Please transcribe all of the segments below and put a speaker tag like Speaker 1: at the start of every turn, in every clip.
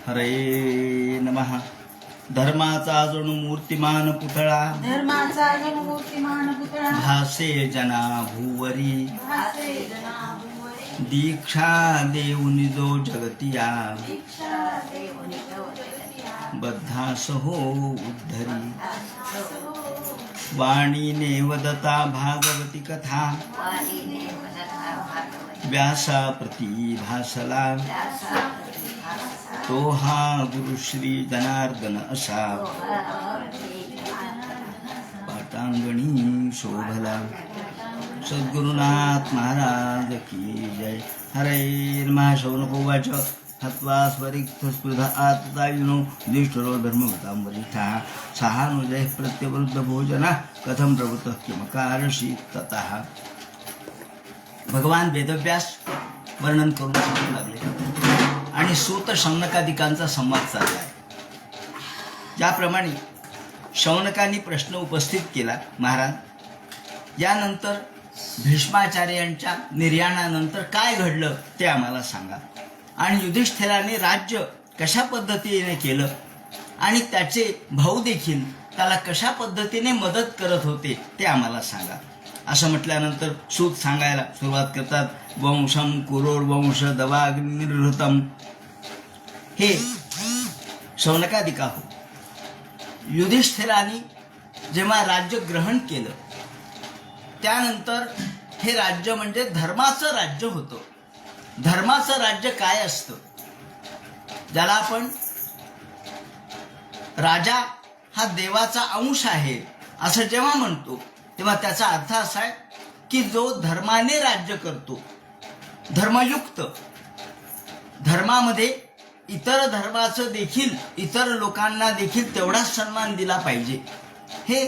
Speaker 1: हरे नमः. धर्माचा जणू मूर्तिमान पुतळा भासे जना भूवरी. दीक्षा देऊन जो जगतिया बद्धास हो उद्धरी. वाणीने वदता भागवती कथा व्यासा प्रती भासला. तो हा गुरु श्री जनार्दन असा पाटांगणी शोभला. सद्गुरुनाथ महाराज की जय. हरे नमः. शौनकोवाच हत्वा स्वरिक्तस्पृध आततायुनो युधिष्ठिरो धर्मवतां वरिष्ठः सहानुजयः प्रत्यवरुद्ध भोजना कथं प्रवृत्तः किमकारशी ततः. भगवान वेदव्यास वर्णन करून सांगू लागले आणि सूत शौनकादिकांचा संवाद चालला आहे. ज्याप्रमाणे शौनकांनी प्रश्न उपस्थित केला, महाराज यानंतर भीष्माचार्यांच्या निर्याणानंतर काय घडलं ते आम्हाला सांगा, आणि युधिष्ठिराने राज्य कशा पद्धतीने केलं आणि त्याचे भाऊ देखील त्याला कशा पद्धतीने मदत करत होते ते आम्हाला सांगा. असं म्हटल्यानंतर सूत सांगायला सुरुवात करतात. वंशम कुरोड वंश दवाग्निर्हृतम. हे शौनकादिका हो. युधिष्ठिराने जेव्हा राज्य ग्रहण केलं त्यानंतर हे राज्य म्हणजे धर्माचं राज्य होतं. धर्माचं राज्य काय असतं, ज्याला आपण राजा हा देवाचा अंश आहे असं जेव्हा म्हणतो तेव्हा त्याचा अर्थ असा आहे की जो धर्माने राज्य करतो, धर्मयुक्त, धर्मामध्ये इतर धर्माचं देखील, इतर लोकांना देखील तेवढाच सन्मान दिला पाहिजे. हे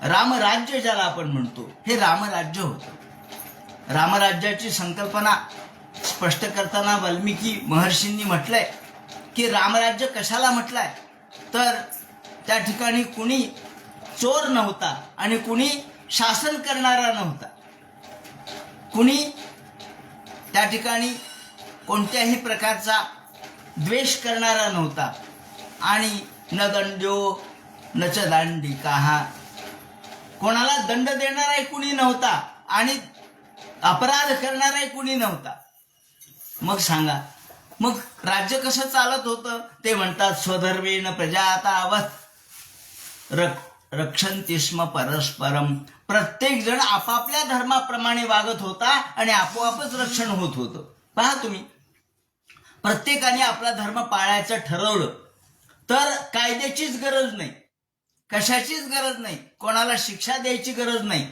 Speaker 1: रामराज्य ज्याला आपण म्हणतो हे रामराज्य होतं. रामराज्याची संकल्पना स्पष्ट करताना वाल्मिकी महर्षींनी म्हटलंय की रामराज्य कशाला म्हटलंय तर त्या ठिकाणी कुणी चोर नव्हता आणि कुणी शासन करणारा नव्हता, कुणी त्या ठिकाणी कोणत्याही प्रकारचा द्वेष करणारा नव्हता, आणि न दंड्यो न च दांडिका. कोणाला दंड देणाराही कुणी नव्हता आणि अपराध करणाराही कुणी नव्हता. मग सांगा, मग राज्य कसं चालत होतं ते म्हणतात स्वधर्मेण प्रजातावत् रक्षन्ति स्म परस्परम. प्रत्येक जण आपापल्या धर्माप्रमाणे वागत होता आणि आपोआपच रक्षण होत होतं. पहा तुम्ही, प्रत्येकाने आपला धर्म पाळायचं ठरवलं तर कायद्याचीच गरज नाही, कशाचीच गरज नाही, कोणाला शिक्षा द्यायची गरज नाही.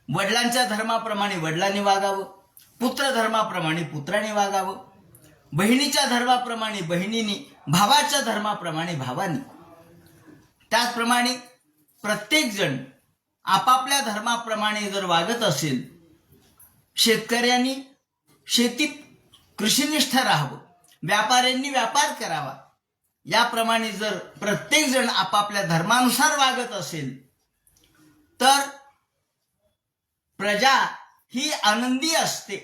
Speaker 1: वडिलांच्या धर्माप्रमाणे वडिलांनी वागावं, पुत्र धर्माप्रमाणे पुत्राने वागावं, बहिणीच्या धर्माप्रमाणे बहिणीने, भावाच्या धर्माप्रमाणे भावानी. त्याचप्रमाणे प्रत्येक जण आपापल्या धर्माप्रमाणे जर वागत असेल, शेतकऱ्यांनी शेतीत कृषीनिष्ठ राहावं, व्यापाऱ्यांनी व्यापार करावा, याप्रमाणे जर प्रत्येक जण आपापल्या धर्मानुसार वागत असेल तर प्रजा ही आनंदी असते.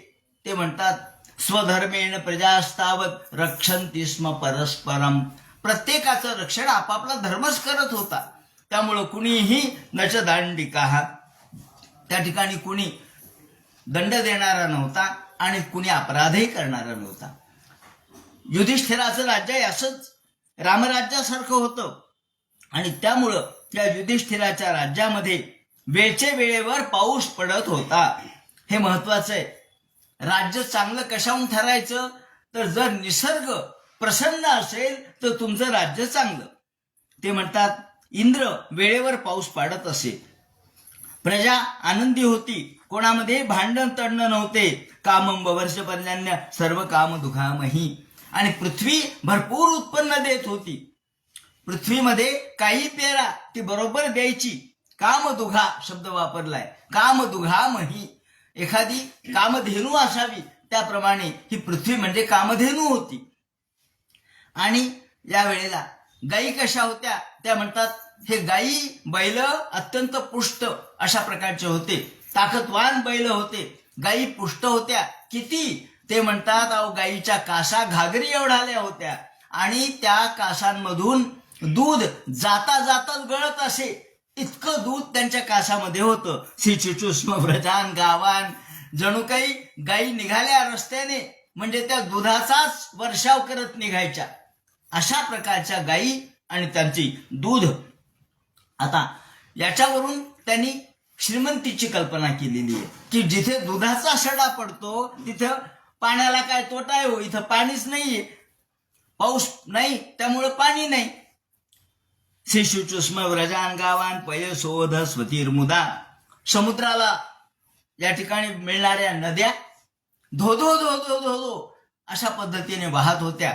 Speaker 1: ते म्हणतात स्वधर्मेण प्रजास्तावत रक्षन्ति स्म परस्परम. प्रत्येकाचं रक्षण आपापला धर्मच करत होता. त्यामुळं कुणीही नच दांडिका, त्या ठिकाणी कुणी दंड देणारा नव्हता आणि कुणी अपराधही करणारा नव्हता. युधिष्ठिराचं राज्य असंच रामराज्यासारखं होतं आणि त्यामुळं त्या युधिष्ठिराच्या राज्यामध्ये वेळचे वेळेवर पाऊस पडत होता. हे महत्वाचं आहे. राज्य चांगलं कशाहून ठरायचं तर जर निसर्ग प्रसन्न असेल तर तुमचं राज्य चांगलं. ते म्हणतात इंद्र वेळेवर पाऊस पाडत असे, प्रजा आनंदी होती, कोणामध्ये भांडण तडणं नव्हते. कामं वर्ष पर्यान्य सर्व काम दुखामही. आणि पृथ्वी भरपूर उत्पन्न देत होती. पृथ्वीमध्ये काही पेरा ती बरोबर द्यायची. कामदुघा शब्द वापरलाय, कामदुघामही. एखादी कामधेनू असावी त्याप्रमाणे ही पृथ्वी म्हणजे कामधेनू होती. आणि या वेळेला गायी कशा होत्या त्या म्हणतात हे गायी बैल अत्यंत पुष्ट अशा प्रकारचे होते, ताकदवान बैल होते. गायी पुष्ट होत्या किती ते म्हणतात अहो गायीच्या कासा घागरी एवढाल्या होत्या आणि त्या कासांमधून दूध जाता जाताच गळत असे, इतकं दूध त्यांच्या कासामध्ये होतं. शिशुचुष्म व्रजान गावान, जणू काही गायी निघाल्या रस्त्याने म्हणजे त्या दुधाचाच वर्षाव करत निघायच्या, अशा प्रकारच्या गायी आणि त्यांची दूध. आता याच्यावरून त्यांनी श्रीमंतीची कल्पना केलेली आहे की जिथे दुधाचा सडा पडतो तिथं पाण्याला काय तोटा आहे हो, इथं पाणीच नाहीये, पाऊस नाही त्यामुळे पाणी नाही. शिशुचुष्म व्रजान गावान पयसोध स्वतीर्मुदा, समुद्राला या ठिकाणी मिळणाऱ्या नद्या धो धो धो धो धो धो अशा पद्धतीने वाहत होत्या.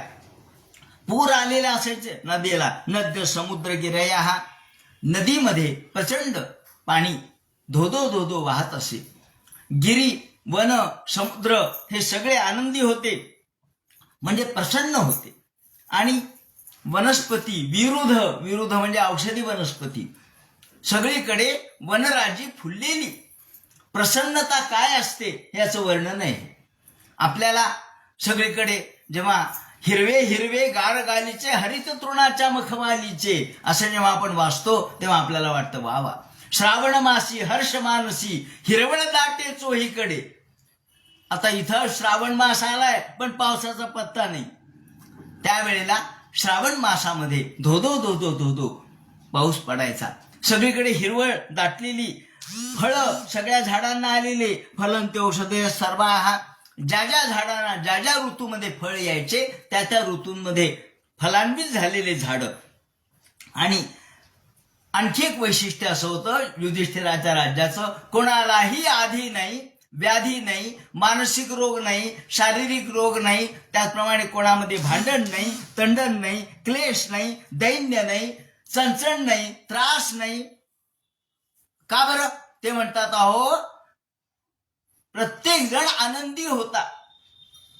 Speaker 1: पूर आलेले असायचे नदीला. नद्य समुद्र गिरया, हा नदीमध्ये प्रचंड पाणी धोधो धोधो वाहत असे. गिरी, वन, समुद्र हे सगळे आनंदी होते म्हणजे प्रसन्न होते. आणि वनस्पती विरुद्ध, विरुद्ध म्हणजे औषधी वनस्पती, सगळीकडे वनराजी फुललेली. प्रसन्नता काय असते याचं वर्णन आहे. आपल्याला सगळीकडे जेव्हा हिरवे हिरवे गारगालीचे हरित तृणाच्या मखमालीचे असं जेव्हा आपण वाचतो तेव्हा आपल्याला वाटतं वा वा, श्रावण मासी हर्ष मानसी हिरवळ दाटे चोहीकडे. आता इथं श्रावण मास आलाय पण पावसाचा पत्ता नाही. त्यावेळेला श्रावण मासामध्ये धोधो धोधो धोधो पाऊस पडायचा. सगळीकडे हिरवळ दाटलेली, फळं सगळ्या झाडांना आलेले, फलंते औषधे सर्व, हा ज्या ज्या झाडांना ज्या ज्या ऋतूमध्ये फळ यायचे त्या त्या ऋतूंमध्ये फलान्वित झालेले झाडं. आणि आणखी एक वैशिष्ट्य असं होतं युधिष्ठिराच्या राज्याचं, कोणालाही आधी नाही, व्याधी नाही, मानसिक रोग नाही, शारीरिक रोग नाही, त्याचप्रमाणे कोणामध्ये भांडण नाही, तंडण नाही, क्लेश नाही, दैन्य नाही, चणचण नाही, त्रास नाही. का बरं? ते म्हणतात अहो प्रत्येक जण आनंदी होता,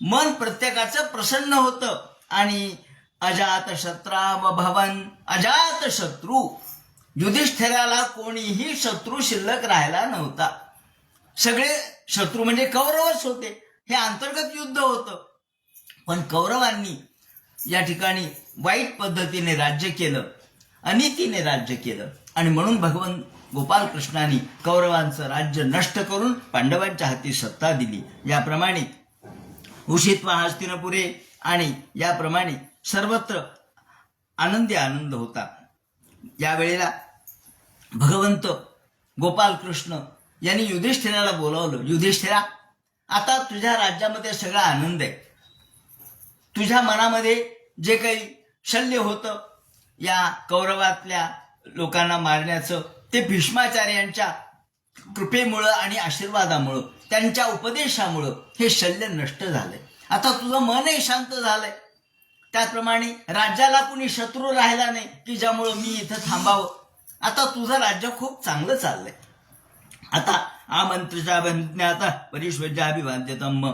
Speaker 1: मन प्रत्येकाचं प्रसन्न होतं. आणि अजात शत्राव भवन, अजात शत्रू, युधिष्ठिराला कोणीही शत्रू शिल्लक राहिला नव्हता. सगळे शत्रू म्हणजे कौरवच होते. हे अंतर्गत युद्ध होतं. पण कौरवांनी या ठिकाणी वाईट पद्धतीने राज्य केलं, अनितीने राज्य केलं. आणि म्हणून भगवान गोपालकृष्णांनी कौरवांचं राज्य नष्ट करून पांडवांच्या हाती सत्ता दिली. याप्रमाणे उषित्वा हस्तिनपुरे आणि याप्रमाणे सर्वत्र आनंदी आनंद होता. यावेळेला भगवंत गोपालकृष्ण यांनी युधिष्ठिराला बोलावलं. युधिष्ठिरा, आता तुझ्या राज्यामध्ये सगळा आनंद आहे. तुझ्या मनामध्ये जे काही शल्य होतं या कौरवातल्या लोकांना मारण्याचं, ते भीष्माचार्यांच्या कृपेमुळं आणि आशीर्वादामुळं, त्यांच्या उपदेशामुळं हे शल्य नष्ट झालंय. आता तुझं मनही शांत झालंय. त्याचप्रमाणे राज्याला कुणी शत्रू राहिला नाही की ज्यामुळं मी इथं थांबावं. आता तुझं राज्य खूप चांगलं चाललंय. आता आमंत्रिता बंधन्यात परिश्वजाभिवाद्यतम,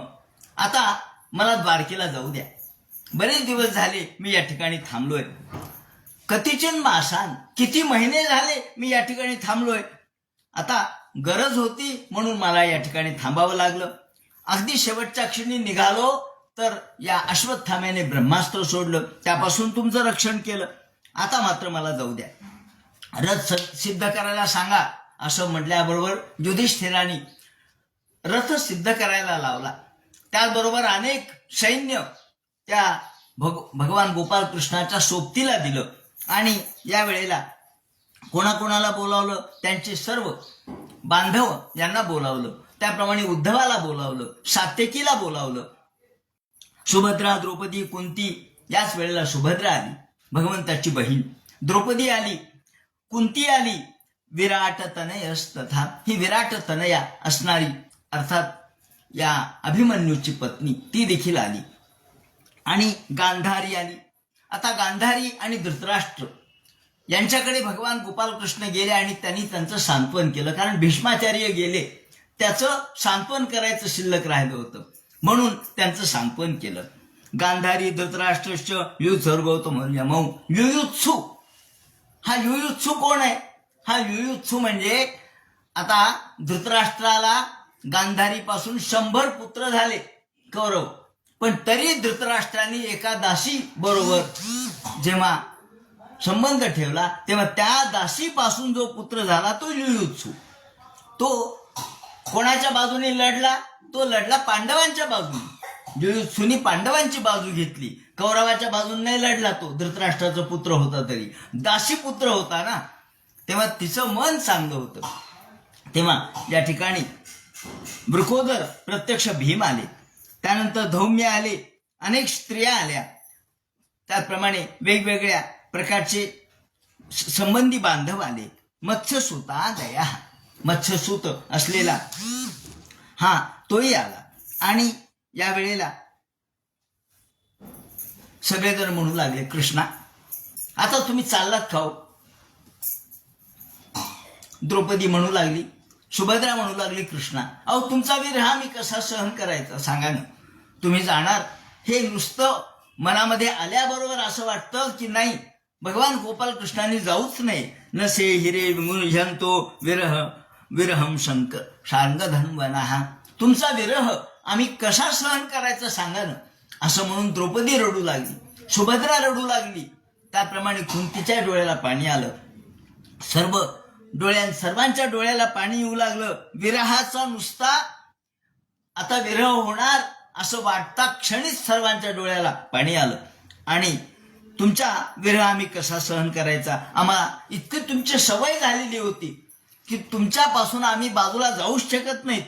Speaker 1: आता मला द्वारकेला जाऊ द्या. बरेच दिवस झाले मी या ठिकाणी थांबलोय. कतिचिन मासान, किती महिने झाले मी या ठिकाणी थांबलोय. आता गरज होती म्हणून मला या ठिकाणी थांबावं लागलं. अगदी शेवटच्या क्षणी निघालो तर या अश्वत्थाम्याने ब्रह्मास्त्र सोडलं, त्यापासून तुमचं रक्षण केलं. आता मात्र मला जाऊ द्या, रथ सिद्ध करायला सांगा. असं म्हटल्याबरोबर युधिष्ठिराने रथ सिद्ध करायला लावला. त्याचबरोबर अनेक सैन्य त्या भगवान गोपालकृष्णाच्या सोबतीला दिलं. आणि यावेळेला कोणाकोणाला बोलावलं, त्यांचे सर्व बांधव यांना बोलावलं. त्याप्रमाणे उद्धवाला बोलावलं, सात्यकीला बोलावलं, सुभद्रा, द्रौपदी, कुंती. याच वेळेला सुभद्रा आली, भगवंताची बहीण. द्रौपदी आली, कुंती आली, विराट तनयस्तथा, ही विराट तनया असणारी अर्थात या अभिमन्यूची पत्नी, ती देखील आली. आणि गांधारी आली. आता गांधारी आणि धृतराष्ट्र यांच्याकडे भगवान गोपालकृष्ण गेले आणि त्यांनी त्यांचं सांत्वन केलं. कारण भीष्माचार्य गेले, त्याचं सांत्वन करायचं शिल्लक राहिलं होतं म्हणून त्यांचं सांत्वन केलं. गांधारी धृतराष्ट्रश्च युत्सर्गौतम यमौ युयुत्सु. हा युयुत्सु कोण आहे? हा युयुत्सु म्हणजे आता धृतराष्ट्राला गांधारीपासून 100 पुत्र झाले कौरव. पण तरी धृतराष्ट्राने एका दासी बरोबर जेव्हा संबंध ठेवला तेव्हा त्या दासीपासून जो पुत्र झाला तो युयुत्सू. तो कोणाच्या बाजूने लढला? तो लढला पांडवांच्या बाजूने. युयुत्सूनी पांडवांची बाजू घेतली, कौरवाच्या बाजूने नाही लढला. तो धृतराष्ट्राचा पुत्र होता तरी दासी पुत्र होता ना, तेव्हा तिचं मन चांगलं होतं. तेव्हा या ठिकाणी वृकोदर प्रत्यक्ष भीम आले, त्यानंतर धौम्य आले, अनेक स्त्रिया आल्या, त्याचप्रमाणे वेगवेगळ्या प्रकारचे संबंधी बांधव आले. मत्स्यसूता दया, मत्स्यसूत असलेला हा तोही आला. आणि या वेळेला सगळेजण म्हणू लागले, कृष्णा आता तुम्ही चाललात खाऊ. द्रौपदी म्हणू लागली, सुभद्रा म्हणू लागली, कृष्णा अहो तुमचा विरह मी कसा सहन करायचा सांगा ना. तुम्ही जाणार हे नुसतं मनामध्ये आल्याबरोबर असं वाटतं की नाही, भगवान गोपाल कृष्णाने जाऊच नाही. नसे हिरे विमुह्यंतो विरह विरहम शंकर शार्ंगधन्वनः. तुमचा विरह आम्ही कसा सहन करायचा सांगा ना. असं म्हणून द्रौपदी रडू लागली, सुभद्रा रडू लागली. त्याप्रमाणे कुंतीच्या डोळ्याला पाणी आलं, सर्वांच्या डोळ्याला पाणी येऊ लागलं. विरहाचा नुसता आता विरह होणार असं वाटता क्षणीच सर्वांच्या डोळ्याला पाणी आलं. आणि तुमचा विरह आम्ही कसा सहन करायचा, आम्हाला इतकी तुमची सवय झालेली होती की तुमच्यापासून आम्ही बाजूला जाऊच शकत नाहीत.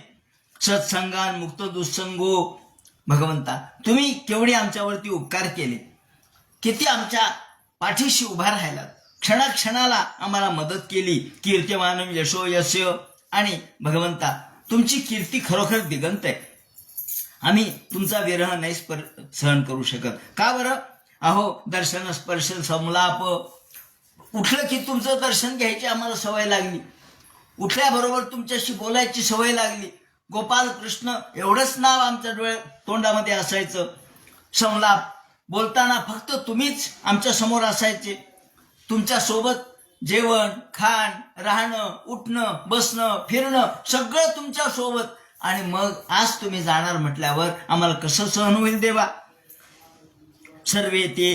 Speaker 1: सत्संगान मुक्त दुःसंगो. भगवंता तुम्ही केवढे आमच्यावरती उपकार केले, किती आमच्या पाठीशी उभा राहिलात, क्षणाक्षणाला आम्हाला मदत केली. कीर्तिमानम यशो यस्य. आणि भगवंता तुमची कीर्ती खरोखर दिगंत आहे. आम्ही तुमचा विरह नाही सहन करू शकत. का बरं? अहो दर्शन स्पर्श समलाप. उठलं की तुमचं दर्शन घ्यायची आम्हाला सवय लागली, उठल्याबरोबर तुमच्याशी बोलायची सवय लागली. गोपाल कृष्ण एवढंच नाव आमच्या तोंडामध्ये असायचं. संलाप बोलताना फक्त तुम्हीच आमच्या समोर असायचे. तुमच्या सोबत जेवण खाण राहणं उठणं बसणं फिरणं सगळं तुमच्या सोबत. आणि मग आज तुम्ही जाणार म्हटल्यावर आम्हाला कसं सहन होईल देवा. सर्वे ते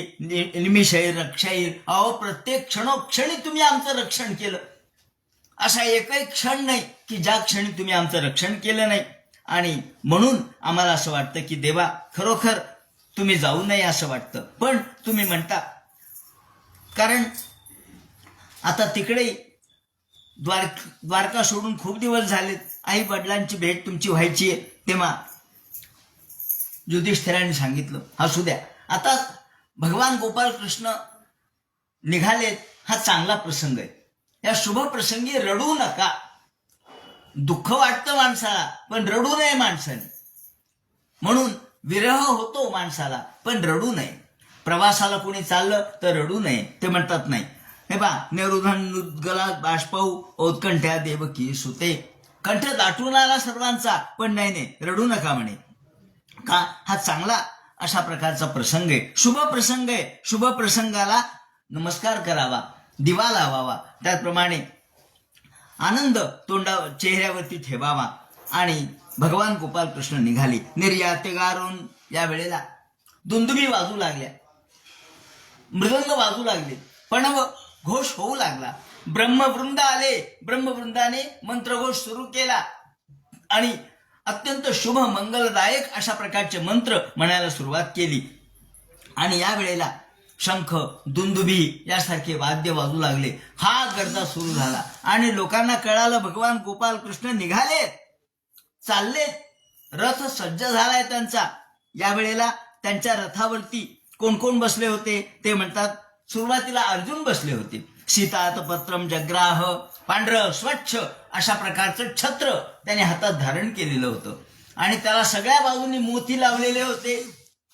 Speaker 1: निमिषैर रक्षैर. अहो प्रत्येक क्षणोक्षणी तुम्ही आमचं रक्षण केलं. असा एकही क्षण नाही की ज्या क्षणी तुम्ही आमचं रक्षण केलं नाही. आणि म्हणून आम्हाला असं वाटतं की देवा खरोखर तुम्ही जाऊ नये असं वाटतं. पण तुम्ही म्हणता, कारण आता तिकडे द्वारका सोडून खूप दिवस झालेत, आई वडिलांची भेट तुमची व्हायची आहे. तेव्हा युधिष्ठिराने सांगितलं, असू द्या आता भगवान गोपाल कृष्ण निघालेत, हा चांगला प्रसंग आहे. या शुभ प्रसंगी रडू नका. दुःख वाटतं माणसाला पण रडू नये माणसाने. म्हणून विरह होतो माणसाला पण रडू नये. प्रवासाला कोणी चाललं तर रडू नये. ते म्हणतात नाही हे बा निरुधन गला बाष्पऊ औत्कंठ्या देवकी सुते. कंठ दाटून आला सर्वांचा पण नाही रडू नका म्हणे. का? हा चांगला अशा प्रकारचा प्रसंग आहे, शुभ प्रसंग आहे. शुभ प्रसंगाला नमस्कार करावा, दिवा लावावा, त्याचप्रमाणे आनंद चेहऱ्यावरती ठेवावा. आणि भगवान गोपाल कृष्ण निघाले निर्यातगारून. या वेळेला दुंदुभी वाजू लागल्या, मृदंग वाजू लागले, प्रणव घोष होऊ लागला. ब्रह्मवृंद आले, ब्रह्मवृंदाने मंत्रघोष सुरू केला आणि अत्यंत शुभ मंगलदायक अशा प्रकारचे मंत्र म्हणायला सुरुवात केली. आणि या वेळेला शंख दुंदुभी यासारखे वाद्य वाजू लागले. हा गर्दा सुरू झाला आणि लोकांना कळालं भगवान गोपाल कृष्ण निघाले, चालले. रथ सज्ज झालाय त्यांचा. या वेळेला त्यांच्या रथावरती कोण कोण बसले होते ते म्हणतात. सुरुवातीला अर्जुन बसले होते. सीतातपत्रम जग्राह. पांढरं स्वच्छ अशा प्रकारचं छत्र त्याने हातात धारण केलेलं होतं आणि त्याला सगळ्या बाजूनी मोती लावलेले होते.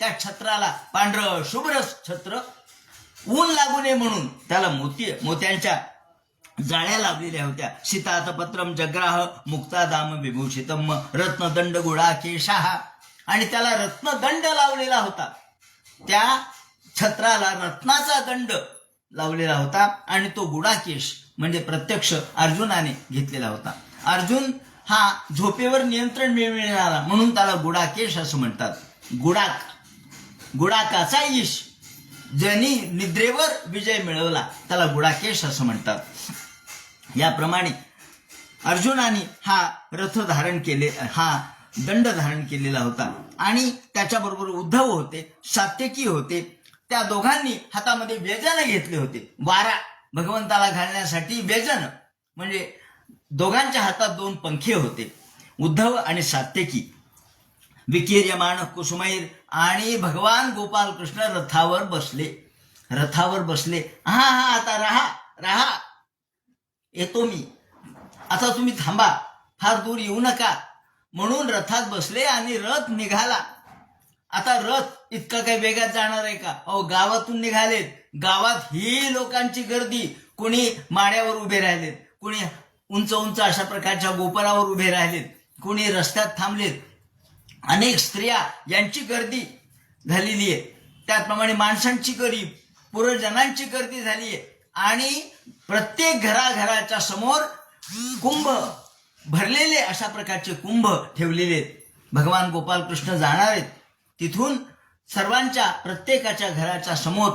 Speaker 1: त्या छत्राला पांढरं शुभ्र छत्र, ऊन लागू नये म्हणून त्याला मोत्यांच्या जाळ्या लावलेल्या होत्या. सीतातपत्रम जग्राह मुक्तादाम विभूषितम रत्नदंड गुडाकेशाह. आणि त्याला रत्नदंड लावलेला होता. त्या छत्राला रत्नाचा दंड लावलेला होता आणि तो गुडाकेश म्हणजे प्रत्यक्ष अर्जुनाने घेतलेला होता. अर्जुन हा झोपेवर नियंत्रण मिळविणारा म्हणून त्याला गुडाकेश असं म्हणतात. गुडाकाचा ईश, ज्यांनी निद्रेवर विजय मिळवला त्याला गुडाकेश असं म्हणतात. याप्रमाणे अर्जुनाने हा रथ धारण केले, हा दंड धारण केलेला होता आणि त्याच्याबरोबर उद्धव होते, सात्यकी होते. त्या दोघांनी हातामध्ये व्यजन घेतले होते. वारा भगवंताला घालण्यासाठी व्यजन म्हणजे दोघांच्या हातात 2 पंखे होते, उद्धव आणि सात्यकी. विकीर्यमान कुसुमैर, आणि भगवान गोपाल कृष्ण रथावर बसले. हा आता राहा येतो मी, आता तुम्ही थांबा, फार दूर येऊ नका म्हणून रथात बसले आणि रथ निघाला. आता रथ इतका काही वेगात जाणार आहे का? गावातून निघालेत. गावात ही लोकांची गर्दी, कोणी माड्यावर उभे राहिलेत, कोणी उंच उंच अशा प्रकारच्या गोपुरावर उभे राहिलेत, कोणी रस्त्यात थांबलेत. अनेक स्त्रिया यांची गर्दी झालेली आहे. त्याचप्रमाणे माणसांची गर्दी, पुरजनांची गर्दी झाली आहे आणि प्रत्येक घराघराच्या समोर कुंभ भरलेले अशा प्रकारचे कुंभ ठेवलेले आहेत. भगवान गोपाल कृष्ण जाणार आहेत. तिथून सर्वांच्या प्रत्येकाच्या घराच्या समोर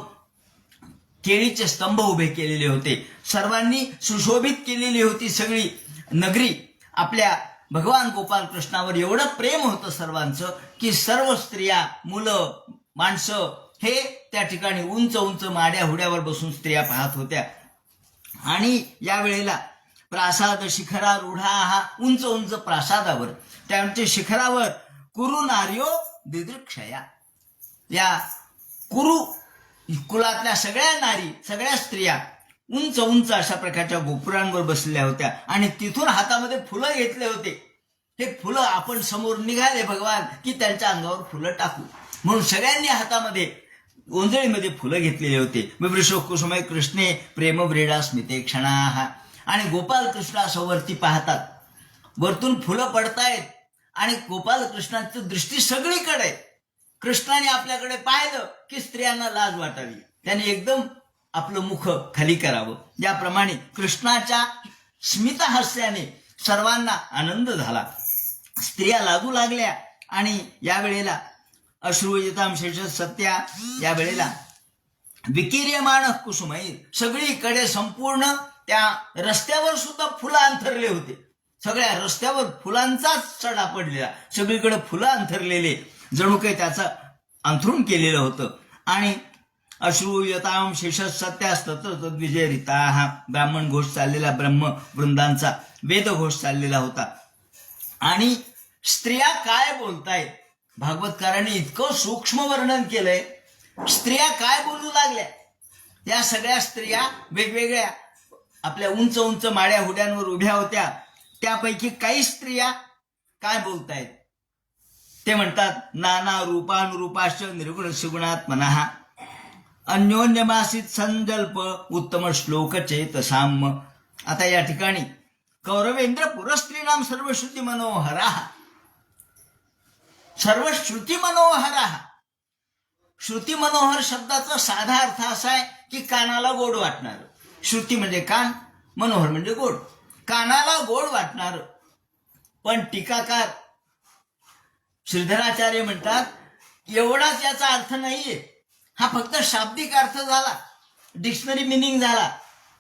Speaker 1: केळीचे स्तंभ उभे केलेले होते. सर्वांनी सुशोभित केलेली होती सगळी नगरी. आपल्या भगवान गोपाल कृष्णावर एवढं प्रेम होतं सर्वांचं की सर्व स्त्रिया, मुलं, माणसं हे त्या ठिकाणी उंच उंच माड्या हुड्यावर बसून स्त्रिया पाहत होत्या. आणि यावेळेला प्रासाद शिखरारूढा, हा उंच उंच प्रासादावर, त्यांच्या शिखरावर कुरु नार्यो दिदृक्षया, या कुरु कुलातल्या सगळ्या नारी, सगळ्या स्त्रिया उंच उंच अशा प्रकारच्या गोपुरांवर बसलेल्या होत्या आणि तिथून हातामध्ये फुलं घेतले होते. हे फुलं आपण समोर निघाले भगवान की त्यांच्या अंगावर फुलं टाकू म्हणून सगळ्यांनी हातामध्ये ओंजळीमध्ये फुलं घेतलेले होते. विवृषो कुसुमे कृष्णे प्रेम व्रीडा स्मिते क्षणा, आणि गोपाल कृष्ण असं वरती पाहतात, वरतून फुलं पडतायत आणि गोपाल कृष्णाची दृष्टी सगळीकडे. कृष्णाने आपल्याकडे पाहिलं की स्त्रियांना लाज वाटावी, त्याने एकदम आपलं मुख खाली करावं. याप्रमाणे कृष्णाच्या स्मितहास्याने सर्वांना आनंद झाला. स्त्रिया लागू लागल्या आणि यावेळेला अश्रूयताम शेष सत्या, यावेळेला विकीर्यमान कुसुमैर, सगळीकडे संपूर्ण त्या रस्त्यावर सुद्धा फुलं अंथरले होते. सगळ्या रस्त्यावर फुलांचाच चढा पडलेला, सगळीकडे फुलं अंथरलेले, जणू काही त्याचं अंथरून केलेलं होतं. आणि अश्रूयताम शेष सत्यास्तत्र तद्विजयरिता, हा ब्राह्मण घोष चाललेला, ब्रह्म वृंदांचा वेद घोष चाललेला होता. आणि स्त्रिया काय बोलतायत, भागवतकारांनी इतकं सूक्ष्म वर्णन केलंय. स्त्रिया काय बोलू लागल्या, या सगळ्या स्त्रिया वेगवेगळ्या आपल्या उंच उंच माड्या हुड्यांवर उभ्या होत्या. त्यापैकी काही स्त्रिया काय बोलतायत ते म्हणतात, नाना रूपानुरूपाश्च निर्गुण सुगुणात्मनः अन्योन्यमासित संजल्प उत्तम श्लोक चेतसाम. आता या ठिकाणी कौरवेंद्र पुरस्त्रीणाम सर्वश्रुती मनोहरा, सर्वश्रुती मनोहरा. श्रुती मनोहर शब्दाचा साधा अर्थ असा आहे की कानाला गोड वाटणार. श्रुती म्हणजे कान, मनोहर म्हणजे गोड, कानाला गोड वाटणार. पण टीकाकार श्रीधराचार्य म्हणतात एवढाच याचा अर्थ नाहीये, हा फक्त शाब्दिक अर्थ झाला, डिक्शनरी मिनिंग झाला.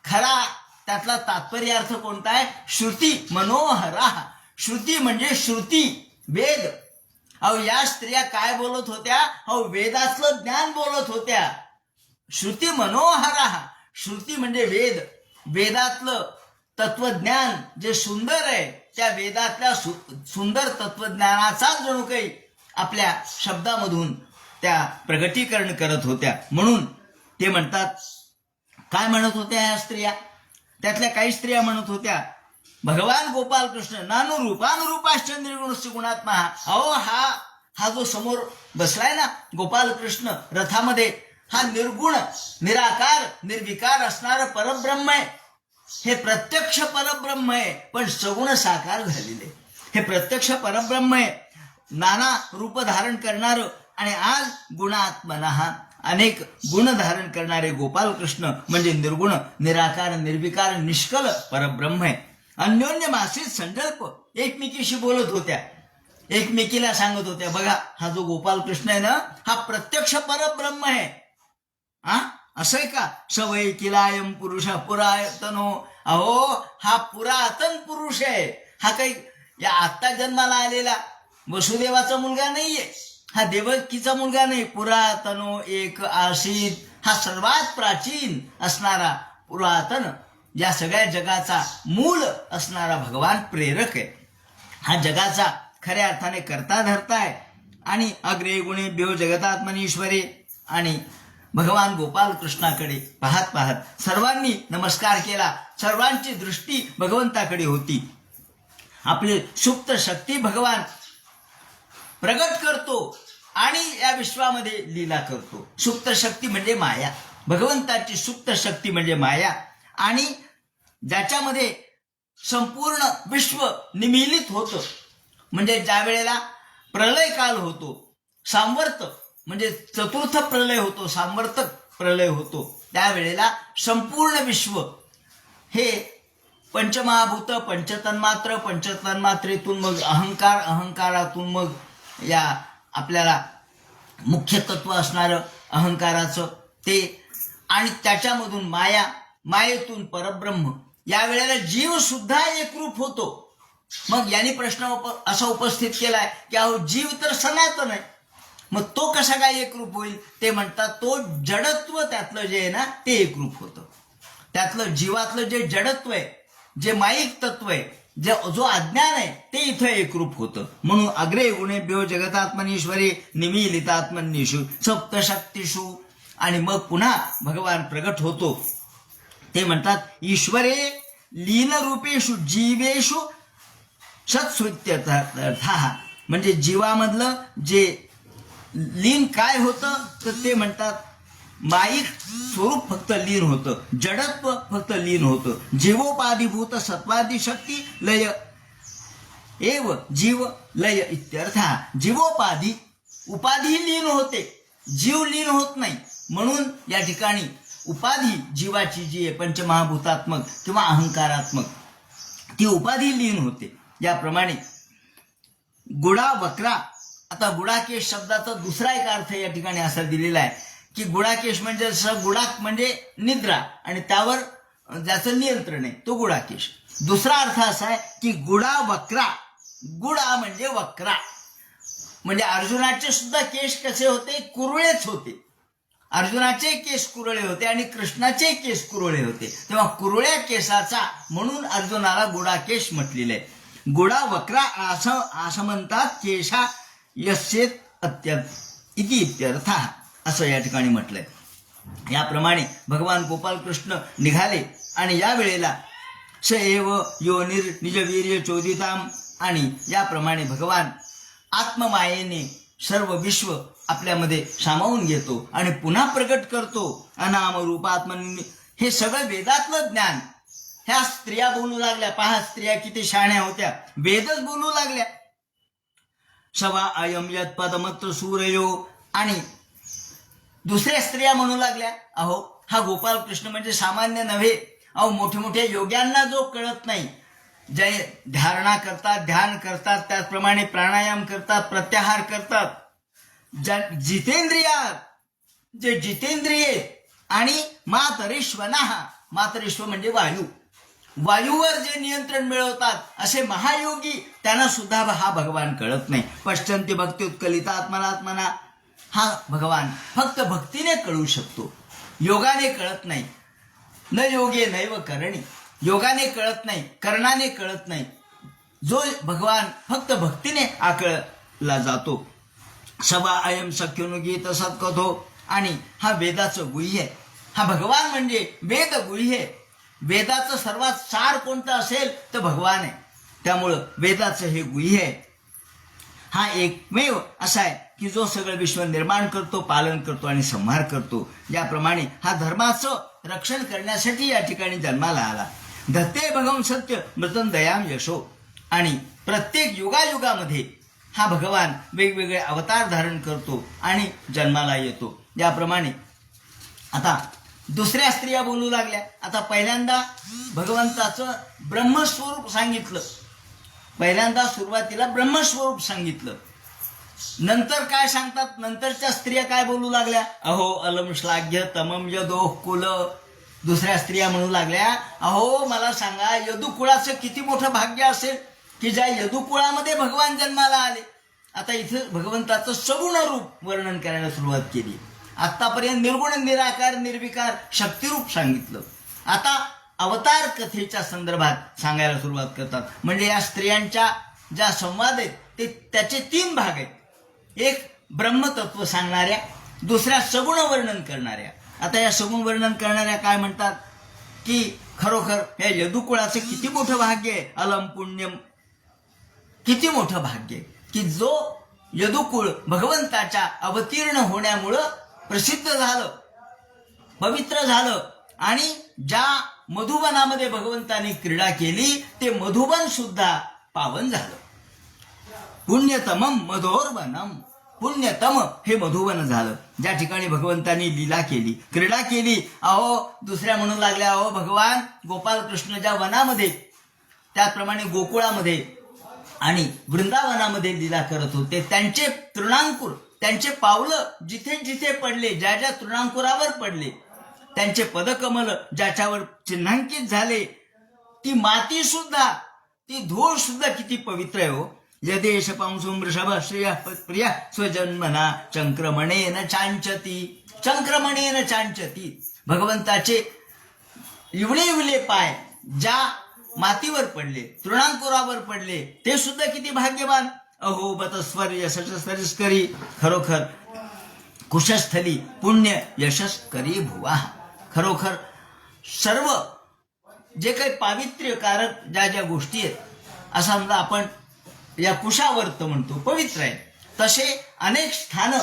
Speaker 1: खरा त्यातला तात्पर्य अर्थ कोणता आहे? श्रुती मनोहरा. श्रुती म्हणजे श्रुती, वेद. या स्त्रिया काय बोलत होत्या? वेदातलं ज्ञान बोलत होत्या. श्रुती मनोहरा, श्रुती म्हणजे वेद, वेदातलं तत्वज्ञान जे सुंदर आहे, त्या वेदातल्या सुंदर तत्वज्ञानाचा जणू काही आपल्या शब्दामधून त्या प्रगटीकरण करत होत्या. म्हणून ते म्हणतात, काय म्हणत होत्या ह्या स्त्रिया? त्यातल्या काही स्त्रिया म्हणत होत्या, भगवान गोपाल कृष्ण नानुरूपानुरूपाश्च निर्गुण सुगुणात्मा. हा जो समोर बसलाय ना गोपाल कृष्ण रथामध्ये, हा निर्गुण, निराकार, निर्विकार असणारं परब्रह्म आहे. हे प्रत्यक्ष परब्रह्म आहे, पण सगुण साकार झालेले. हे प्रत्यक्ष परब्रह्म आहे, नाना रूप धारण करणारं, आणि आज गुणात्मनः, अनेक गुण धारण करणारे गोपाल कृष्ण म्हणजे निर्गुण, निराकार, निर्विकार, निष्कल परब्रह्म आहे. अन्योन्यमासित संकल्प, एकमेकीशी बोलत होत्या. एकमेकीला सांगत होत्या, बघा हा जो गोपालकृष्ण आहे ना, हा प्रत्यक्ष परब्रह्म आहे. असं आहे का? सवय किलायम पुरुष पुरातनो. अहो, हा पुरातन पुरुष आहे. हा काही या आत्ता जन्माला आलेला वसुदेवाचा मुलगा नाहीये, हा देवकीचा मुलगा नाही. पुरातनो एक आसीत, हा सर्वात प्राचीन असणारा पुरातन, या सगळ्या जगाचा मूळ असणारा भगवान प्रेरक आहे. हा जगाचा खऱ्या अर्थाने करता धरता आहे. आणि अग्रे गुणेभ्यो जगतात्मनीश्वरे. आणि भगवान गोपाल कृष्णाकडे पाहत पाहत सर्वांनी नमस्कार केला. सर्वांची दृष्टी भगवंताकडे होती. आपली सुप्त शक्ती भगवान प्रगट करतो आणि या विश्वामध्ये लीला करतो. सुप्त शक्ती म्हणजे माया, भगवंताची सुप्त शक्ती म्हणजे माया. आणि ज्याच्यामध्ये संपूर्ण विश्व निमीलित होतं, म्हणजे ज्या वेळेला प्रलय काल होतो, सांवर्त म्हणजे चतुर्थ प्रलय होतो, सांवर्तक प्रलय होतो, त्यावेळेला संपूर्ण विश्व हे पंचमहाभूत, पंचतन्मात्र, पंचतन्मात्रेतून मग अहंकार, अहंकारातून मग या आपल्याला मुख्य तत्व असणारं अहंकाराचं ते, आणि त्याच्यामधून माया, मायेतून परब्रह्म. या वेळेला जीव सुद्धा एकरूप होतो. मग यांनी प्रश्न असा उपस्थित केलाय की अहो, जीव तर सनातन आहे, मग तो कसा काय एकरूप होईल? ते म्हणतात, तो जडत्व त्यातलं जे आहे ना, ते एकरूप होतं. त्यातलं जीवातलं जे जडत्व आहे, जे माईक तत्व आहे, जो अज्ञान आहे, ते इथं एकरूप होतं. म्हणून अग्रे गुणेभ्यो जगतात्मनीश्वरे निमीलितात्मनीषु सप्तशक्तीषु. आणि मग पुन्हा भगवान प्रगट होतो. ते म्हणतात, ईश्वरे लीनरूपेषु जीवेषु सत्स्वत्यर्थः. म्हणजे जीवामधलं जे लीन काय होतं, तर ते म्हणतात माईक स्वरूप फक्त लीन होतं, जडत्व फक्त लीन होतं. जीवोपाधिभूत सत्वादी शक्ती लय एव जीव लय इत्यर्थ. जीवोपाधी, उपाधी लीन होते, जीव लीन होत नाही. म्हणून या ठिकाणी उपाधी जीवाची जी आहे पंचमहाभूतात्मक किंवा अहंकारात्मक, ती उपाधी लीन होते. याप्रमाणे गुडा वक्रा. आता गुडाकेश शब्दाचा दुसरा एक अर्थ या ठिकाणी असा दिलेला आहे की गुडाकेश म्हणजे गुडाक म्हणजे निद्रा, आणि त्यावर ज्याचं नियंत्रण आहे तो गुडाकेश. दुसरा अर्थ असा आहे की गुडा वक्रा. गुडा म्हणजे वक्रा, म्हणजे अर्जुनाचे सुद्धा केश कसे होते? कुरळेच होते. अर्जुनाचे केस कुरळे होते आणि कृष्णाचे केस कुरळे होते. तेव्हा कुरळ्या केसाचा म्हणून अर्जुनाला गुडाकेश म्हटलेले आहे. गुडा वक्रा असं म्हणतात केशा यस्येत अत्यंत इति इत्यर्थ, असं या ठिकाणी म्हटलंय. याप्रमाणे भगवान गोपालकृष्ण निघाले आणि या वेळेला स एव योनिर निजवीर्य चोदिताम. आणि याप्रमाणे भगवान आत्ममायेने सर्व विश्व आपल्यामध्ये सामावून घेतो आणि पुन्हा प्रकट करतो. अनाम रूपात्मन. हे सगळं वेदातलं ज्ञान ह्या स्त्रिया बोलू लागल्या. पहा, स्त्रिया किती शहाण्या होत्या, वेदच बोलू लागल्या. सवा अयम यत पदमत्र सूर्यो. आणि दुसऱ्या स्त्रिया म्हणू लागल्या, अहो हा गोपाल कृष्ण म्हणजे सामान्य नव्हे. अहो, मोठ्या मोठ्या योग्यांना जो कळत नाही, जे धारणा करतात, ध्यान करतात, त्याचप्रमाणे प्राणायाम करतात, प्रत्याहार करतात, जितेंद्रियात जे जितेंद्रिये आणि मातरेश्वनाः. मातरेश्वर म्हणजे वायू, वायूवर जे नियंत्रण मिळवतात असे महायोगी, त्यांना सुद्धा हा भगवान कळत नाही. पश्चंती भक्ती उत्कलिता आत्मनात्मना. हा भगवान फक्त भक्तीने कळू शकतो, योगाने कळत नाही. न योगे नैव करणी. योगाने कळत नाही, कर्णाने कळत नाही. जो भगवान फक्त भक्तीने आकळला जातो. सवा अयम सख्युनुगीत सत्कथो. आणि हा वेदाचं गुह्य आहे. हा भगवान म्हणजे वेद गुह्य. वेदाचं सर्वात सार कोणतं असेल तर भगवान आहे. त्यामुळं वेदाचं हे गुह्य आहे. हा एकमेव असा आहे की जो सगळं विश्व निर्माण करतो, पालन करतो आणि संहार करतो. ज्याप्रमाणे हा धर्माचं रक्षण करण्यासाठी या ठिकाणी जन्माला आला. धत्ते भगवं सत्य मृतं दयाम यशो. आणि प्रत्येक युगायुगामध्ये हा भगवान वेगवेगळे अवतार धारण करतो आणि जन्माला येतो. याप्रमाणे आता दुसऱ्या स्त्रिया बोलू लागल्या. आता पहिल्यांदा भगवंताचं ब्रह्मस्वरूप सांगितलं पहिल्यांदा सुरुवातीला ब्रह्मस्वरूप सांगितलं. नंतर काय सांगतात, नंतरच्या स्त्रिया काय बोलू लागल्या, अहो अलम श्लाघ्य तमम यदोह कुल. दुसऱ्या स्त्रिया म्हणू लागल्या, अहो मला सांगा यदुकुळाचं किती मोठं भाग्य असेल की ज्या यदुकुळामध्ये भगवान जन्माला आले. आता इथं भगवंताचं सगुण रूप वर्णन करायला सुरुवात केली. आतापर्यंत निर्गुण निराकार निर्विकार शक्तिरूप सांगितलं. आता अवतार कथेच्या संदर्भात सांगायला सुरुवात करतात. म्हणजे या स्त्रियांच्या ज्या संवाद आहेत ते त्याचे 3 भाग आहेत. एक ब्रह्मतत्व सांगणाऱ्या, दुसऱ्या सगुण वर्णन करणाऱ्या. आता या सगुण वर्णन करणाऱ्या काय म्हणतात की खरोखर या यदुकुळाचं किती मोठं भाग्य आहे, अलम पुण्यम, किती मोठं भाग्य की जो यदुकुळ भगवंताच्या अवतीर्ण होण्यामुळं प्रसिद्ध झालं, पवित्र झालं. आणि ज्या मधुवनामध्ये भगवंताने क्रीडा केली ते मधुवन सुद्धा पावन झालं. पुण्यतमम मधोरवनम, पुण्यतम हे मधुवन झालं ज्या ठिकाणी भगवंतांनी लीला केली, क्रीडा केली. अहो दुसऱ्या म्हणू लागल्या, अहो भगवान गोपाल कृष्ण ज्या वनामध्ये, त्याचप्रमाणे गोकुळामध्ये आणि वृंदावनामध्ये लीला करत होते, त्यांचे तृणांकुर, त्यांचे पावलं जिथे जिथे पडले, ज्या ज्या तृणांकुरावर पडले, त्यांचे पदकमल ज्याच्यावर चिन्हांकित झाले, ती माती सुद्धा, ती धूळ सुद्धा किती पवित्र आहे हो. यदेश पांसुम वृषभ श्रेय प्रिय स्वजन्मना चंक्रमणेन चांचती, चंक्रमणेन चांचती. भगवंताचे इवळे इवले पाय ज्या मातीवर पडले, तृणांकुरावर पडले, ते सुद्धा किती भाग्यवान. अहो बतस्वर यशस्करी, खरोखर कुशस्थली पुण्य यशस्करी भुवा. खरोखर सर्व जे काही पावित्र्यकारक ज्या ज्या गोष्टी आहेत, असा समजा आपण या कुशावर्त म्हणतो, पवित्र आहे, तसे अनेक स्थानं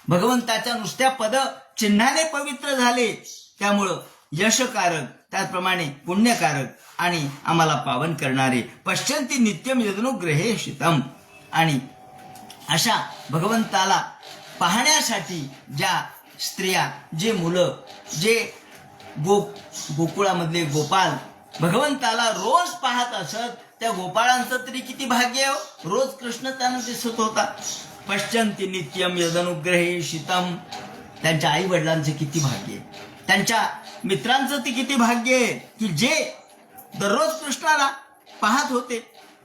Speaker 1: भगवंताच्या नुसत्या पद चिन्हाने पवित्र झाले. त्यामुळं यशकारक, त्याचप्रमाणे पुण्यकारक आणि आम्हाला पावन करणारे. पश्यंती नित्यम यदनुग्रहे शितम. आणि अशा भगवंताला पाहण्यासाठी ज्या स्त्रिया, जे मुलं, जे गोकुळामधले गोपाल भगवंताला रोज पाहत असत, त्या गोपाळांचं तरी किती भाग्य हो. रोज कृष्ण त्यांना दिसत होता. पश्यंती नित्यम यदनुग्रहे शितम. त्यांच्या आई वडिलांचे किती भाग्य, त्यांच्या मित्रांचं ते किती भाग्य आहे की जे दररोज कृष्णाला पाहत होते,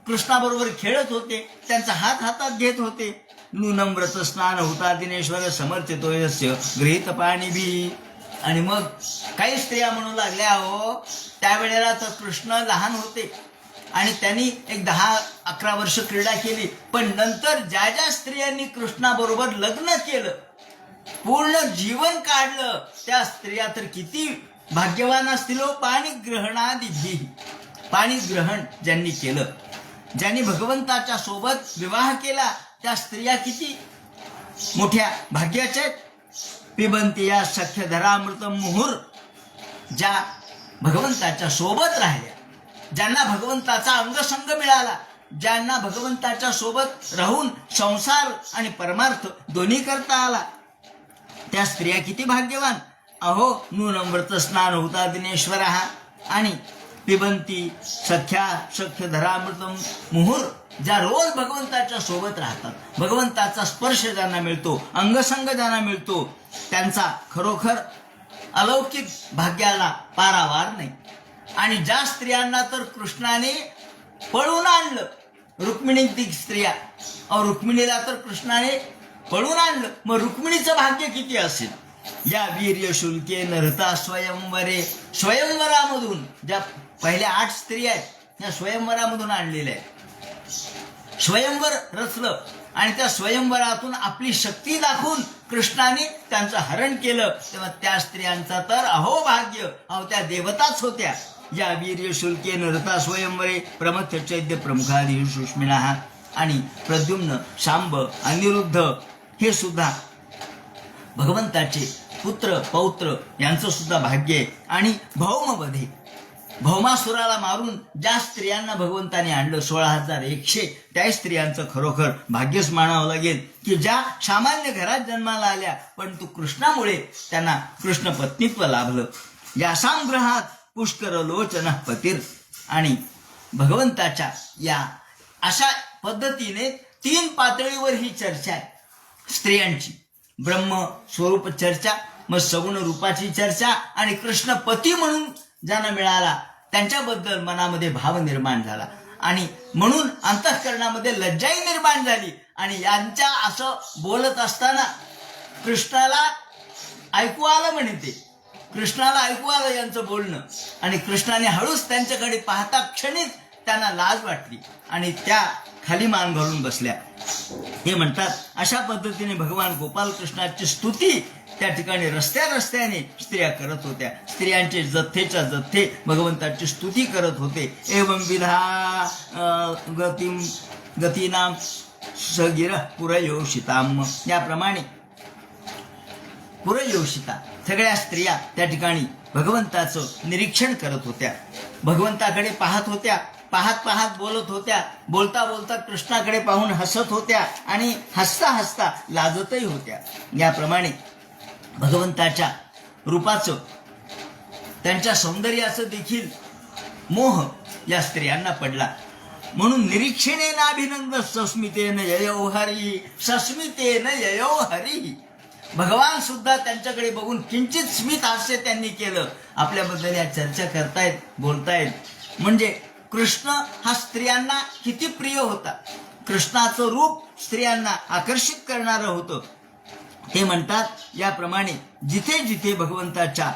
Speaker 1: कृष्णाबरोबर खेळत होते, त्यांचा हात हातात घेत होते. नूनम व्रत स्नान होता दिनेश्वर समर्थितो यस्य गृहीत पाणी भी. आणि मग काही स्त्रिया म्हणू लागल्या, हो त्यावेळेला तर कृष्ण लहान होते आणि त्यांनी एक 10-11 वर्ष क्रीडा केली, पण नंतर ज्या ज्या स्त्रियांनी कृष्णाबरोबर लग्न केलं, पूर्ण जीवन काढलं, त्या स्त्रिया तर किती भाग्यवान असतील हो. पाणीग्रहणादिभी, पाणीग्रहण ज्यांनी केलं, ज्यांनी भगवंताच्या सोबत विवाह केला, त्या स्त्रिया किती मोठ्या भाग्याच्या आहेत. पिबंती या सख्यधरामृत मुहूर, ज्या भगवंताच्या सोबत राहिल्या, ज्यांना भगवंताचा अंगसंग मिळाला, ज्यांना भगवंताच्या सोबत राहून संसार आणि परमार्थ दोन्ही करता आला, त्या स्त्रिया किती भाग्यवान. अहो नूनमृत स्नान होता दिनेश्वर. आणि पिबंती सख्यधरामृतम मुहूर, ज्या रोज भगवंताच्या सोबत राहतात, भगवंताचा स्पर्श ज्यांना मिळतो, अंगसंग ज्यांना मिळतो, त्यांचा खरोखर अलौकिक भाग्याला पारावार नाही. आणि ज्या स्त्रियांना तर कृष्णाने पळून आणलं, रुक्मिणी स्त्रिया, रुक्मिणीला तर कृष्णाने पळून आणलं, मग रुक्मिणीचं भाग्य किती असेल. या वीर्य शुल्के नरता स्वयंवरे, स्वयंवरामधून ज्या पहिल्या 8 स्त्रिया आहेत या स्वयंवरामधून आणलेल्या आहेत. स्वयंवर रचलं आणि त्या स्वयंवरातून आपली शक्ती दाखवून कृष्णाने त्यांचं हरण केलं, तेव्हा त्या स्त्रियांचा तर अहो भाग्य, अहो त्या देवताच होत्या. या वीर्य शुल्के नरता स्वयंवरे प्रमथ चैद्य प्रमुखादी सुष्मिणा. आणि प्रद्युम्न, शांब, अनिरुद्ध हे सुद्धा भगवंताचे पुत्र पौत्र यांचं सुद्धा भाग्य आहे. आणि भौममध्ये भौमासुराला मारून ज्या स्त्रियांना भगवंताने आणलं 16,100, त्या स्त्रियांचं खरोखर भाग्यच मानावं लागेल की ज्या सामान्य घरात जन्माला आल्या, पण तू कृष्णामुळे त्यांना कृष्ण पत्नीत्व लाभलं. या सांग्रहात पुष्कर लोचन पतीर. आणि भगवंताच्या या अशा पद्धतीने 3 पातळीवर ही चर्चा आहे स्त्रियांची. ब्रह्म स्वरूप चर्चा, मग सगुण रूपाची चर्चा, आणि कृष्ण पती म्हणून ज्यांना मिळाला त्यांच्याबद्दल मनामध्ये भाव निर्माण झाला, आणि म्हणून अंतःकरणामध्ये लज्जाही निर्माण झाली. आणि यांच्या असं बोलत असताना कृष्णाला ऐकू आलं म्हणते, कृष्णाला ऐकू आलं यांचं बोलणं, आणि कृष्णाने हळूच त्यांच्याकडे पाहता क्षणीच त्यांना लाज वाटली आणि त्या खाली मान घालून बसल्या. हे म्हणतात अशा पद्धतीने भगवान गोपालकृष्णाची स्तुती त्या ठिकाणी रस्त्याने स्त्रिया करत होत्या. स्त्रियांचे जथ्थेच्या जथ्थे भगवंताची स्तुती करत होते. एवं विधा गतीनाम सगिर पुरयोषिताम, याप्रमाणे पुरयोषिता सगळ्या स्त्रिया त्या ठिकाणी भगवंताचं निरीक्षण करत होत्या, भगवंताकडे पाहत होत्या, पाहत बोलत होत्या, बोलता बोलता कृष्णाकडे पाहून हसत होत्या आणि हसता हसता लाजतही होत्या. याप्रमाणे भगवंताच्या रूपाचं, त्यांच्या सौंदर्याचं देखील मोह या स्त्रियांना पडला. म्हणून निरीक्षणेनाभिनंद सस्मितेन ययो हरी, सस्मितेन ययो हरी. भगवान सुद्धा त्यांच्याकडे बघून किंचित स्मित हास्य त्यांनी केलं. आपल्याबद्दल या चर्चा करतायत, बोलतायत. म्हणजे कृष्ण हा स्त्रियांना किती प्रिय होता, कृष्णाचं रूप स्त्रियांना आकर्षित करणारं होतं. ते म्हणतात याप्रमाणे जिथे जिथे भगवंताच्या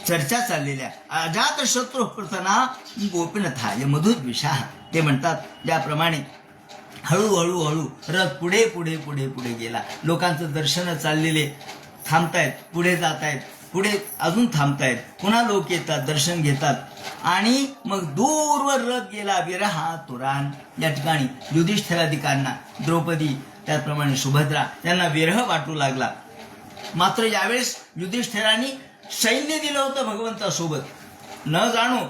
Speaker 1: चर्चा चाललेल्या अजात शत्रू प्रथना गोपीनाथाय मधुद्विषाः, ते म्हणतात याप्रमाणे हळूहळू रथ पुढे पुढे पुढे पुढे गेला. लोकांचं दर्शन चाललेले थांबतायत, पुढे जात आहेत, पुढे अजून थांबतायत, पुन्हा लोक येतात, दर्शन घेतात, आणि मग दूरवर रथ गेला विरहा तुरान. या ठिकाणी युधिष्ठिरादिकांना, द्रौपदी त्याचप्रमाणे सुभद्रा यांना विरह वाटू लागला. मात्र यावेळेस युधिष्ठिरांनी सैन्य दिलं होतं भगवंतासोबत. न जाणो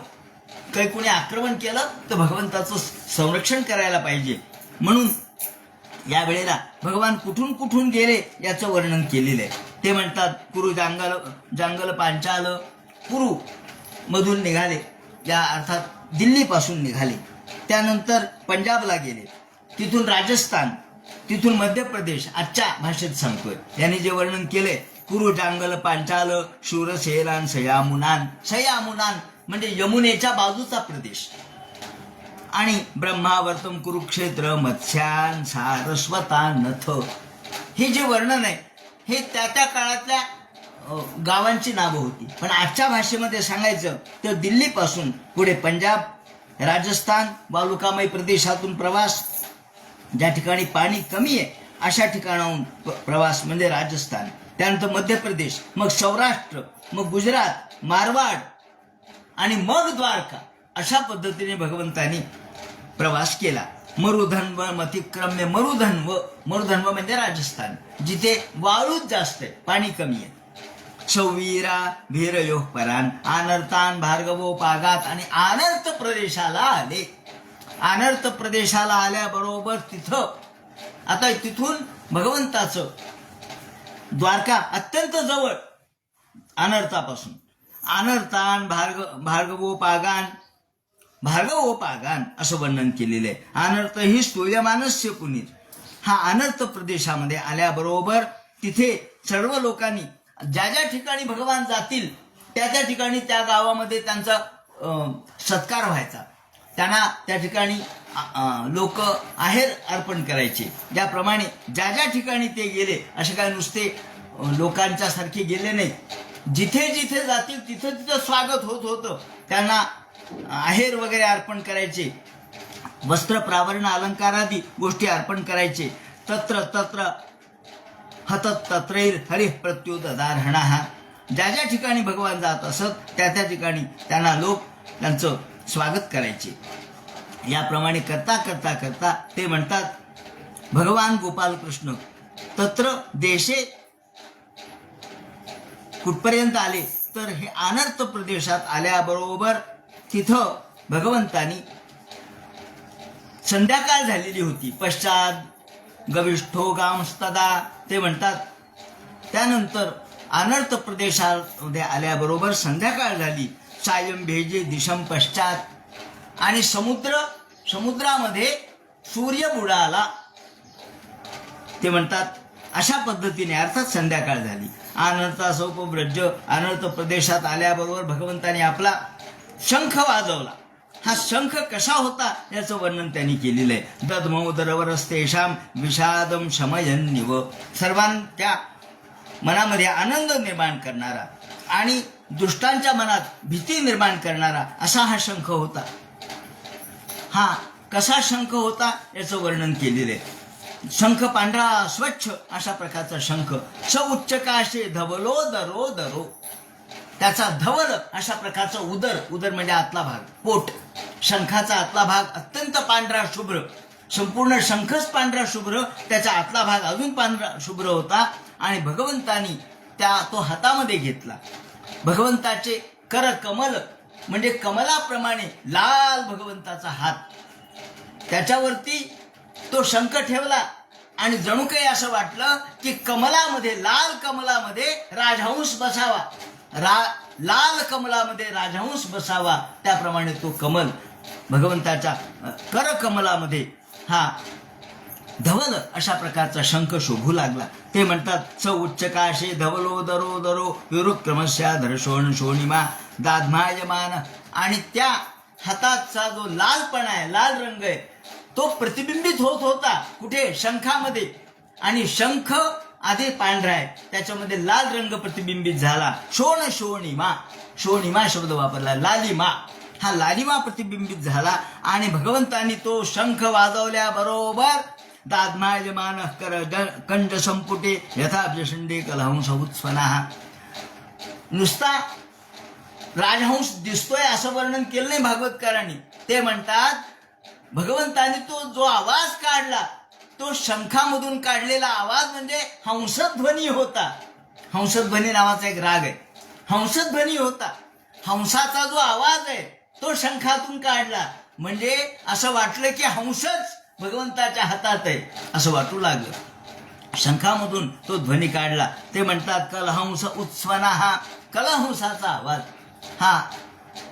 Speaker 1: काही कुणी आक्रमण केलं तर भगवंताचं संरक्षण करायला पाहिजे, म्हणून या वेळेला भगवान कुठून कुठून गेले याचं वर्णन केलेलं आहे. ते म्हणतात कुरु जांगल पांचाल, कुरु मधून निघाले, या अर्थात दिल्लीपासून निघाले, त्यानंतर पंजाबला गेले, तिथून राजस्थान, तिथून मध्य प्रदेश, आजच्या भाषेत सांगतोय. यांनी जे वर्णन केले कुरु जांगल पांचाल शूरसेनान सयामुनान. सयामुनान म्हणजे यमुनेच्या बाजूचा प्रदेश. आणि ब्रह्मावर्तम कुरुक्षेत्र मत्स्यान सारस्वता नथ. हे जे वर्णन आहे हे त्या त्या काळातल्या गावांची नावं होती. पण आजच्या भाषेमध्ये सांगायचं तर दिल्लीपासून पुढे पंजाब, राजस्थान, वालुकामय प्रदेशातून प्रवास, ज्या ठिकाणी पाणी कमी आहे अशा ठिकाणाहून प्रवास म्हणजे राजस्थान, त्यानंतर मध्य प्रदेश, मग सौराष्ट्र, मग गुजरात, मारवाड आणि मग द्वारका. अशा पद्धतीने भगवंतांनी प्रवास केला. मरुधन्व मतिक्रम्य, मरुधन्व म्हणजे राजस्थान, जिथे वाळूच जास्त आहे, पाणी कमी आहे. शौवीरा भीरयोः परान आनर्तान भार्गवो पागात. आणि आनर्त प्रदेशाला आले. आनर्त प्रदेशाला आल्याबरोबर तिथं आता तिथून भगवंताचं द्वारका अत्यंत जवळ अनर्थापासून. अनर्थान भार्गवो पागान असं वर्णन केलेलं आहे. अनर्थ ही स्तूयमानस्य पुनीत. हा अनर्थ प्रदेशामध्ये आल्याबरोबर तिथे सर्व लोकांनी ज्या ज्या ठिकाणी भगवान जातील त्या त्या ठिकाणी त्या गावामध्ये त्यांचा सत्कार व्हायचा. त्यांना त्या ठिकाणी लोक आहेर अर्पण करायचे. ज्याप्रमाणे ज्या ज्या ठिकाणी ते गेले असे काय नुसते लोकांच्या सारखे गेले नाही. जिथे जिथे जातील तिथे तिथं स्वागत होत होतं. त्यांना आहेर वगैरे अर्पण करायचे, वस्त्र प्रावरण अलंकारादी गोष्टी अर्पण करायचे. तत्र तत्र हतत तत्रैर हरिः प्रत्युददार्हणः. ज्या ज्या ठिकाणी भगवान जात असत त्या त्या ठिकाणी त्यांना लोक त्यांचं स्वागत करायचे. याप्रमाणे करता करता करता ते म्हणतात भगवान गोपालकृष्ण तत्र देशे कुठपर्यंत आले तर हे अनर्थ प्रदेशात आल्याबरोबर तिथं भगवंतानी संध्याकाळ झालेली होती. पश्चात गविष्ठो गांस्तदा. ते म्हणतात त्यानंतर अनर्थ प्रदेशामध्ये आल्याबरोबर संध्याकाळ झाली. सायं भेजे दिशम पश्चात. आणि समुद्र समुद्रामध्ये सूर्य बुडाला. ते म्हणतात अशा पद्धतीने, अर्थात संध्याकाळ झाली, अनर्था सोपव्रज, अनर्थ प्रदेशात आल्याबरोबर भगवंताने आपला शंख वाजवला. हा शंख कसा होता याचं वर्णन त्यांनी केलेलं आहे. दद्मोदरवरस्तेषाम विषादम शमयन्निव, सर्वांच्या मनामध्ये आनंद निर्माण करणारा आणि दुष्टांच्या मनात भीती निर्माण करणारा असा हा शंख होता. हा कसा शंख होता याचं वर्णन केलेलं आहे. शंख पांढरा स्वच्छ अशा प्रकारचा शंख. स उच्चकाशे धवलो दरो दरो, त्याचा धवल अशा प्रकारचा उदर, उदर म्हणजे आतला भाग, पोट. शंखाचा आतला भाग अत्यंत पांढरा शुभ्र, संपूर्ण शंखच पांढरा शुभ्र, त्याचा आतला भाग अजून पांढरा शुभ्र होता. आणि भगवंतानी तो हातामध्ये घेतला. भगवंताचे कर कमल म्हणजे कमलाप्रमाणे लाल भगवंताचा हात, त्याच्यावरती तो शंख ठेवला आणि जणू काही असं वाटलं की कमलामध्ये, लाल कमलामध्ये राजहंस बसावा, लाल कमलामध्ये राजहंस बसावा. त्याप्रमाणे तो कमल भगवंताच्या कर कमलामध्ये हा धवल अशा प्रकारचा शंख शोभू लागला. ते म्हणतात स उच्चकाशे धवलो दरो दरो विरुक्रमस्या धर्षोण शोणिमा दाधमायमान. आणि त्या हाताचा जो लालपणा आहे, लाल रंग आहे, तो प्रतिबिंबित होत होता कुठे? शंखामध्ये. आणि शंख आधी पांढरा आहे, त्याच्यामध्ये लाल रंग प्रतिबिंबित झाला. शोण शोणिमा, शोणिमा शब्द वापरला, लालिमा, हा लालिमा प्रतिबिंबित झाला. आणि भगवंतांनी तो शंख वाजवल्याबरोबर दाद्मायमान कर कंठ संपुटे यथाभ्यशंडे कलहंस उत्स्वना, नुसता राजहंस दिसतोय असं वर्णन केलं नाही भागवतकारांनी. ते म्हणतात भगवंतांनी तो जो आवाज काढला, तो शंखामधून काढलेला आवाज म्हणजे हंसध्वनी होता. हंसध्वनी नावाचा एक राग आहे, हंसध्वनी होता. हंसाचा जो आवाज आहे तो शंखातून काढला, म्हणजे असं वाटलं की हंसच भगवंताच्या हातात आहे असं वाटू लागलं. शंखामधून तो ध्वनी काढला. ते म्हणतात कलहंस उत्स्वना, हा कलहंसाचा आवाज, हा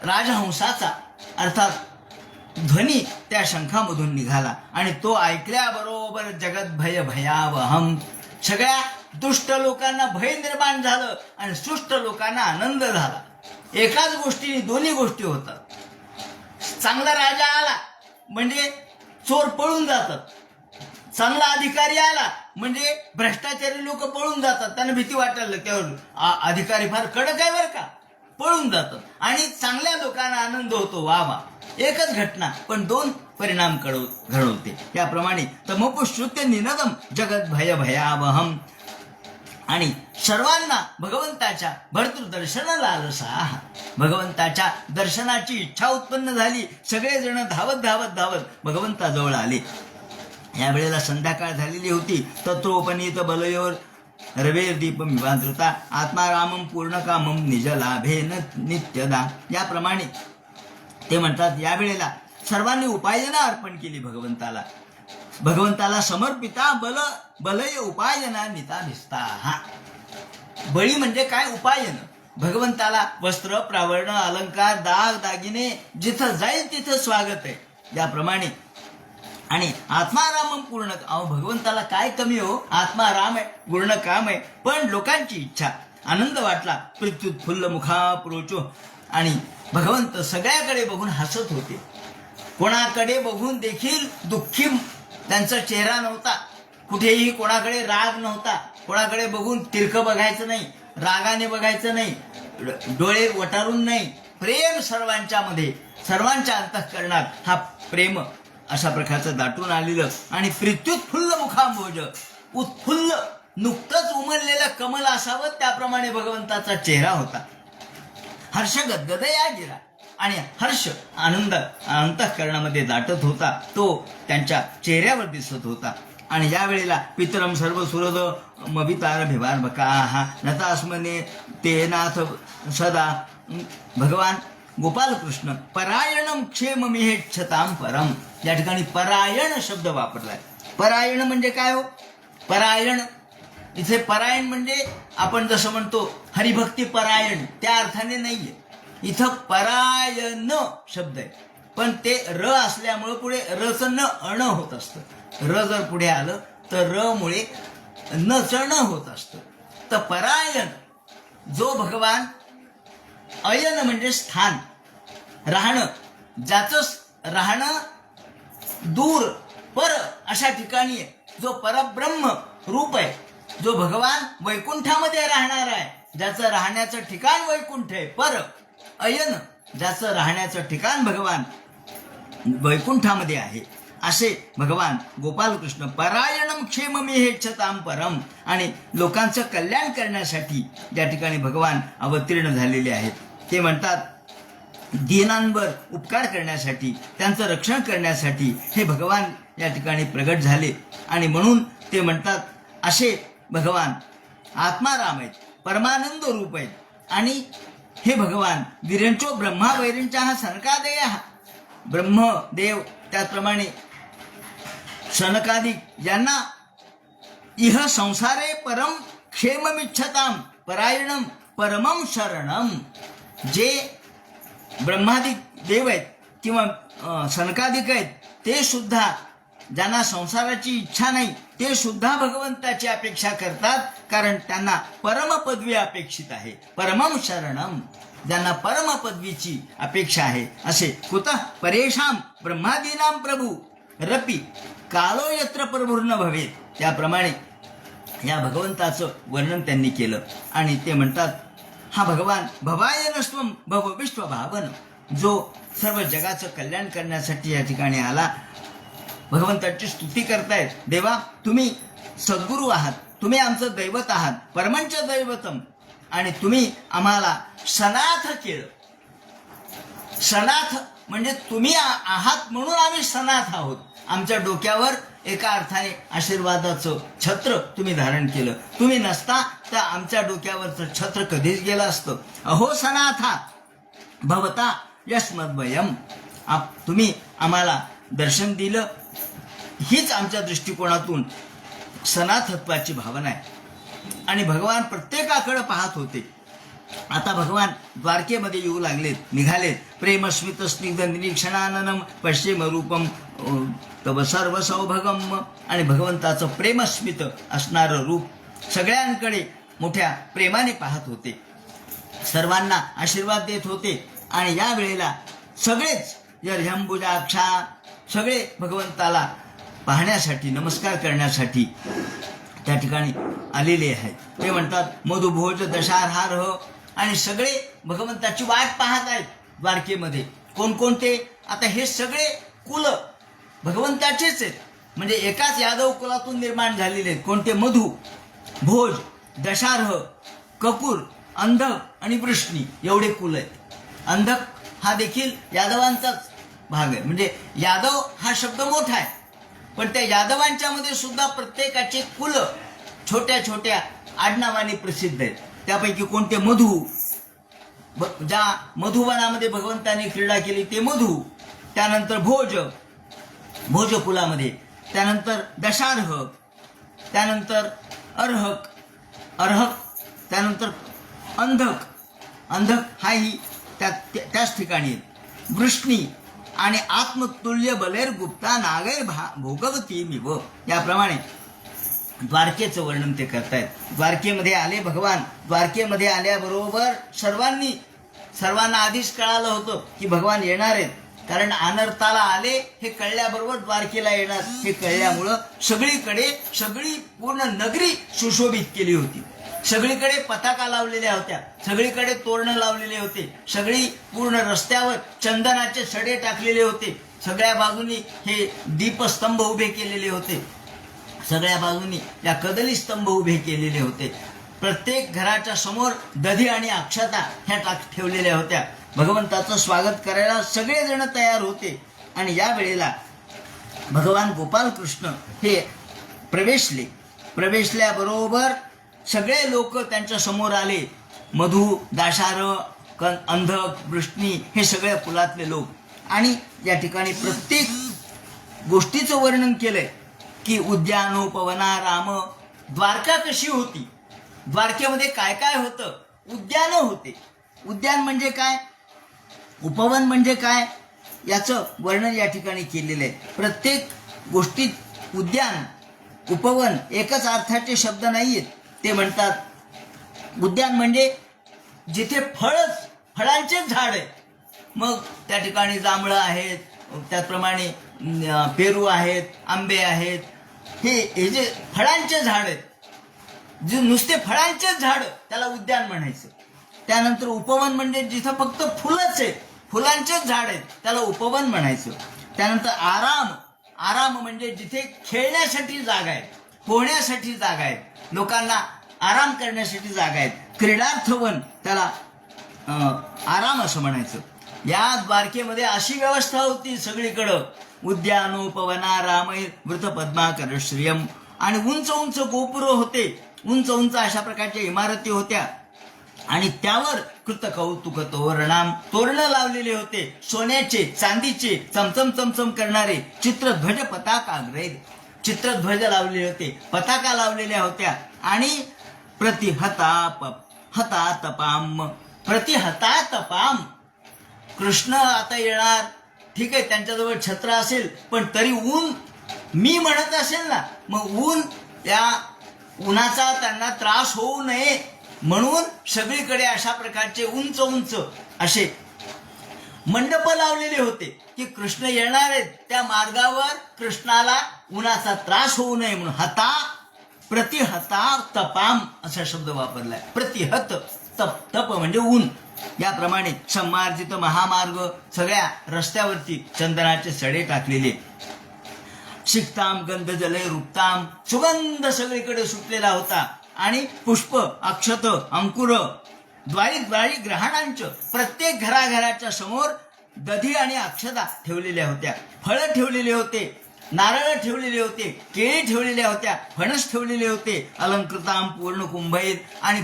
Speaker 1: राजहंसाचा अर्थात ध्वनी त्या शंखामधून निघाला. आणि तो ऐकल्याबरोबर जगत भय भयावहम, सगळ्या दुष्ट लोकांना भय निर्माण झालं आणि सुष्ट लोकांना आनंद झाला. एकाच गोष्टीने दोन्ही गोष्टी होतात. चांगला राजा आला म्हणजे चोर पळून जातात, चांगला अधिकारी आला म्हणजे भ्रष्टाचारी लोक पळून जातात, त्यांना भीती वाटायला त्यावर अधिकारी फार कडक आहे बरं का, पळून जातात. आणि चांगल्या लोकांना आनंद होतो, वा वा. एकच घटना पण दोन परिणाम घडवते. त्याप्रमाणे तमपुश्रुत्य निनदम जगत भय भयावहम. आणि सर्वांना भगवंताच्या भर्तृदर्शन लालसा, भगवंताच्या दर्शनाची इच्छा उत्पन्न झाली. सगळेजण धावत धावत धावत भगवंताजवळ आले. या वेळेला संध्याकाळ झालेली होती. तत्रोपनीत बलयोर रवेर दीप विवांतृता आत्मारामम पूर्णकामम निजलाभेन नित्यदा. याप्रमाणे ते म्हणतात या वेळेला सर्वांनी उपायजना अर्पण केली भगवंताला. भगवंताला समर्पिता बलय उपायना निता. हा बळी म्हणजे काय? उपायन. भगवंताला वस्त्र, प्रावरण, अलंकार, दाग दागिने, जिथं जाईल तिथं स्वागत आहे याप्रमाणे. आणि आत्मारामम पूर्ण, भगवंताला काय कमी हो, आत्माराम आहे, पूर्ण काम आहे. पण लोकांची इच्छा, आनंद वाटला. प्रत्युत्फुल्ल मुखा प्रोचो. आणि भगवंत सगळ्याकडे बघून हसत होते. कोणाकडे बघून देखील दुःखी त्यांचा चेहरा नव्हता. कुठेही कोणाकडे राग नव्हता. कोणाकडे बघून तिरकं बघायचं नाही, रागाने बघायचं नाही, डोळे वटारून नाही. प्रेम सर्वांच्या मध्ये, सर्वांच्या अंतःकरणात हा प्रेम अशा प्रकारचं दाटून आलेलं. आणि प्रीत्युत्फुल्ल मुखांबोज, उत्फुल्ल नुकतंच उमललेलं कमल असावं त्याप्रमाणे भगवंताचा चेहरा होता. हर्ष गदगदया गिरा. आणि हर्ष, आनंद अंतःकरणामध्ये दाटत होता, तो त्यांच्या चेहऱ्यावर दिसत होता. आणि या वेळेला पितरम सर्व सुरद मवितार भिवार बका नतास्मने ते नाथ सदा. भगवान गोपाल कृष्ण परायणम क्षेम मिहेच्छताम परम, या ठिकाणी परायण शब्द वापरलाय. परायण म्हणजे काय हो? परायण इथे परायण म्हणजे आपण जसं म्हणतो हरिभक्ती परायण त्या अर्थाने नाहीये. इथं परायण शब्द आहे. पण ते र असल्यामुळे पुढे रचं न अण होत असतं. र जर पुढे आलं तर र मुळे न चण होत असतं. तर परायण जो भगवान, अयन म्हणजे स्थान, राहणं, ज्याचं राहणं दूर पर अशा ठिकाणी आहे, जो परब्रह्म रूप आहे, जो भगवान वैकुंठामध्ये राहणार आहे, ज्याचं राहण्याचं ठिकाण वैकुंठ आहे. पर अयन ज्याचं राहण्याचं ठिकाण भगवान वैकुंठामध्ये आहे, असे भगवान गोपालकृष्ण परायणम क्षेममी हेच्छताम परम, आणि लोकांचं कल्याण करण्यासाठी या ठिकाणी भगवान अवतीर्ण झालेले आहेत. ते म्हणतात दीनांवर उपकार करण्यासाठी, त्यांचं रक्षण करण्यासाठी हे भगवान या ठिकाणी प्रगट झाले. आणि म्हणून ते म्हणतात असे भगवान आत्माराम आहेत, परमानंद रूप आहेत. आणि हे भगवान वीर्यंचो ब्रह्मा वैरिंचा हा सनकादय ब्रह्मदेव, त्याचप्रमाणे सनकादिक यांना इह संसारे परम क्षेममिच्छताम परायणम परमम शरणम, जे ब्रह्मादिक देव आहेत किंवा सनकादिक आहेत, ते सुद्धा ज्यांना संसाराची इच्छा नाही, ते सुद्धा भगवंताची अपेक्षा करतात, कारण त्यांना परमपदवी अपेक्षित आहे. परमम शरणम, ज्यांना परमपदवीची अपेक्षा आहे. असे कुतः परेशाम ब्रह्मादीनाम प्रभू रपी कालो यत्र प्रभुर्न भवेत, त्याप्रमाणे या भगवंताचं वर्णन त्यांनी केलं. आणि ते म्हणतात हा भगवान भवायनस्त्वम भव विश्वभावन, जो सर्व जगाचं कल्याण करण्यासाठी या ठिकाणी आला. भगवंताची स्तुती करतायत, देवा तुम्ही सद्गुरू आहात, तुम्ही आमचं दैवत आहात, परमंच दैवतम, आणि तुम्ही आम्हाला सनाथ केलं. सनाथ म्हणजे तुम्ही आहात म्हणून आम्ही सनाथ आहोत. आमच्या डोक्यावर एका अर्थाने आशीर्वादाचं छत्र तुम्ही धारण केलं. तुम्ही नसता तर आमच्या डोक्यावरचं छत्र कधीच गेलं असतं. अहो सनाथा भवता यस्मद्वयम, तुम्ही आम्हाला दर्शन दिलं. हीच आमच्या दृष्टिकोनातून सनाथत्वाची भावना आहे. आणि भगवान प्रत्येकाकडे पाहत होते. आता भगवान द्वारकेमध्ये येऊ लागलेत, निघालेत. प्रेमस्मित स्निग्ध निरीक्षणाननम पश्चिम रूपम तव सर्व सौभगम, आणि भगवंताचं प्रेमस्मित असणारं रूप सगळ्यांकडे मोठ्या प्रेमाने पाहत होते, सर्वांना आशीर्वाद देत होते. आणि या वेळेला सगळेच यर्ह्यंबुजाक्षा सगळे भगवंताला पाहण्यासाठी, नमस्कार करण्यासाठी त्या ठिकाणी आलेले आहेत. ते म्हणतात मधुभोज दशारहारह, आणि सगळे भगवंताची वाट पाहत आहेत द्वारकेमध्ये. कोणकोणते? आता हे सगळे कुल भगवंताचेच आहेत, म्हणजे एकाच यादव कुलातून निर्माण झालेले आहेत. कोणते? मधु, भोज, दशार्ह, कपूर, अंधक आणि वृष्णी, एवढे कुल आहेत. अंधक हा देखील यादवांचाच भाग आहे. म्हणजे यादव हा शब्द मोठा आहे, पण त्या यादवांच्या मध्ये सुद्धा प्रत्येकाचे कुल छोट्या छोट्या आडनावाने प्रसिद्ध आहेत. त्यापैकी कोणते? मधु, ज्या मधुवनामध्ये भगवंताने क्रीडा केली ते मधु. त्यानंतर भोज, भोज कुलामध्ये. त्यानंतर दशार्ह, त्यानंतर अर्हक, अर्हक, त्यानंतर अंधक, अंधक हाही त्याच ठिकाणी आहेत. वृष्णी आणि आत्मतुल्य बलेर गुप्ता नागैर भोगवती मिव, याप्रमाणे द्वारकेचं वर्णन ते करतायत. द्वारकेमध्ये आले भगवान. द्वारकेमध्ये आल्याबरोबर सर्वांना आधीच कळालं होतं की भगवान येणार आहेत, कारण अनर्थाला आले हे कळल्याबरोबर द्वारकेला येणार हे कळल्यामुळं सगळी पूर्ण नगरी सुशोभित केली होती. सगळीकडे पताका लावलेल्या होत्या, सगळीकडे तोरणं लावलेले होते, सगळी पूर्ण रस्त्यावर चंदनाचे सडे टाकलेले होते, सगळ्या बाजूनी हे दीपस्तंभ उभे केलेले होते, सगळ्या बाजूनी या कदली स्तंभ उभे केलेले होते. प्रत्येक घराच्या समोर दधी आणि अक्षता ह्या ठेवलेल्या होत्या. भगवंताचं स्वागत करायला सगळेजण तयार होते. आणि या वेळेला भगवान गोपालकृष्ण हे प्रवेशल्याबरोबर सगळे लोक त्यांच्या समोर आले. मधु, दाशार्ह, अंधक, वृष्णी हे सगळ्या कुलातले लोक. आणि या ठिकाणी प्रत्येक गोष्टीचं वर्णन केलंय की उद्यानोपवना राम, द्वारका कशी होती, द्वारकेमध्ये काय काय होतं. उद्यानं होते. उद्यान म्हणजे काय, उपवन म्हणजे काय, याचं वर्णन या ठिकाणी केलेलं आहे. प्रत्येक गोष्टीत उद्यान उपवन एकच अर्थाचे शब्द नाहीयेत. ते म्हणतात उद्यान म्हणजे जिथे फळांचेच झाड आहे. मग त्या ठिकाणी जांभळं आहेत, त्याचप्रमाणे पेरू आहेत, आंबे आहेत, हे जे फळांचे झाड आहेत, जे नुसते फळांचेच झाड त्याला उद्यान म्हणायचं. त्यानंतर उपवन म्हणजे जिथं फक्त फुलंच आहेत, फुलांचेच झाड आहेत, त्याला उपवन म्हणायचं. त्यानंतर आराम म्हणजे जिथे खेळण्यासाठी जागा आहे, पोहण्यासाठी जागा आहे, लोकांना आराम करण्यासाठी जागा आहेत. क्रीडार्थवन त्याला आराम असं म्हणायचं. या द्वारकेमध्ये अशी व्यवस्था होती सगळीकडं, उद्यानोपवना रामय वृत पद्माकर श्रियम, आणि उंच उंच गोपुर होते, उंच उंच अशा प्रकारच्या इमारती होत्या, आणि त्यावर कृत कौतुक तोरणं लावलेले होते, सोन्याचे चांदीचे चमचम चमचम करणारे. चित्रध्वज पताकाग्रैर, चित्रध्वज लावलेले होते, पताका लावलेल्या होत्या. आणि प्रतिहतातपाम, कृष्ण आता येणार, ठीक आहे, त्यांच्याजवळ छत्र असेल, पण तरी ऊन मी म्हणत असेल ना, मग उन्हाचा त्यांना त्रास होऊ नये म्हणून सगळीकडे अशा प्रकारचे उंच उंच असे मंडप लावलेले होते की कृष्ण येणार आहेत, त्या मार्गावर कृष्णाला उन्हाचा त्रास होऊ नये म्हणून प्रतिहता तपाम असा शब्द वापरलाय. प्रतिहत तप म्हणजे ऊन. याप्रमाणे सम्मार्जित महामार्ग, सगळ्या रस्त्यावरती चंदनाचे सडे टाकलेले. शिक्ताम गंध जलय रुक्ताम, सुगंध सगळीकडे सुटलेला होता. आणि पुष्प अक्षत अंकुर द्वारी ग्रहणांच, प्रत्येक घराघराच्या समोर दधी आणि अक्षता ठेवलेल्या होत्या, फळं ठेवलेले होते, नारळ ठेवलेले होते, केळी ठेवलेल्या होत्या, फणस ठेवलेले होते. अलंकृताम पूर्ण कुंभैर, आणि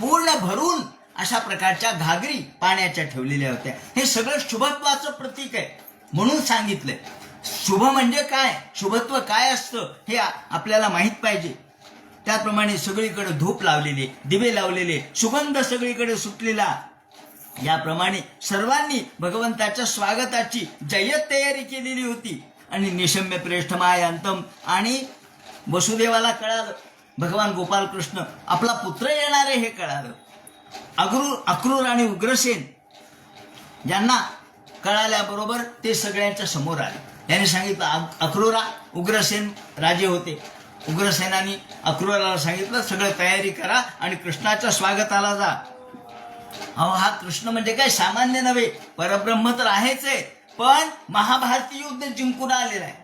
Speaker 1: पूर्ण भरून अशा प्रकारच्या घागरी पाण्याच्या ठेवलेल्या होत्या. हे सगळं शुभत्वाचं प्रतीक आहे म्हणून सांगितलंय. शुभ म्हणजे काय, शुभत्व काय असतं हे आपल्याला माहित पाहिजे. त्याप्रमाणे सगळीकडे धूप लावलेले, दिवे लावलेले, सुगंध सगळीकडे सुटलेला. याप्रमाणे सर्वांनी भगवंताच्या स्वागताची जय्यत तयारी केलेली होती. आणि निशम्य प्रेष्ठमायांतम, आणि वसुदेवाला कळालं भगवान गोपालकृष्ण आपला पुत्र येणार आहे हे कळालं. अक्रूर आणि उग्रसेन ज्यांना कळाल्याबरोबर ते सगळ्यांच्या समोर आले. त्यांनी सांगितलं, अक्रूरा, उग्रसेन राजे होते, उग्रसेनानी अक्रूराला सांगितलं सगळं तयारी करा आणि कृष्णाच्या स्वागताला जा. अहो, हा कृष्ण म्हणजे काय सामान्य नव्हे, परब्रह्म तर आहेच आहे, पण महाभारती युद्ध जिंकून आलेला आहे,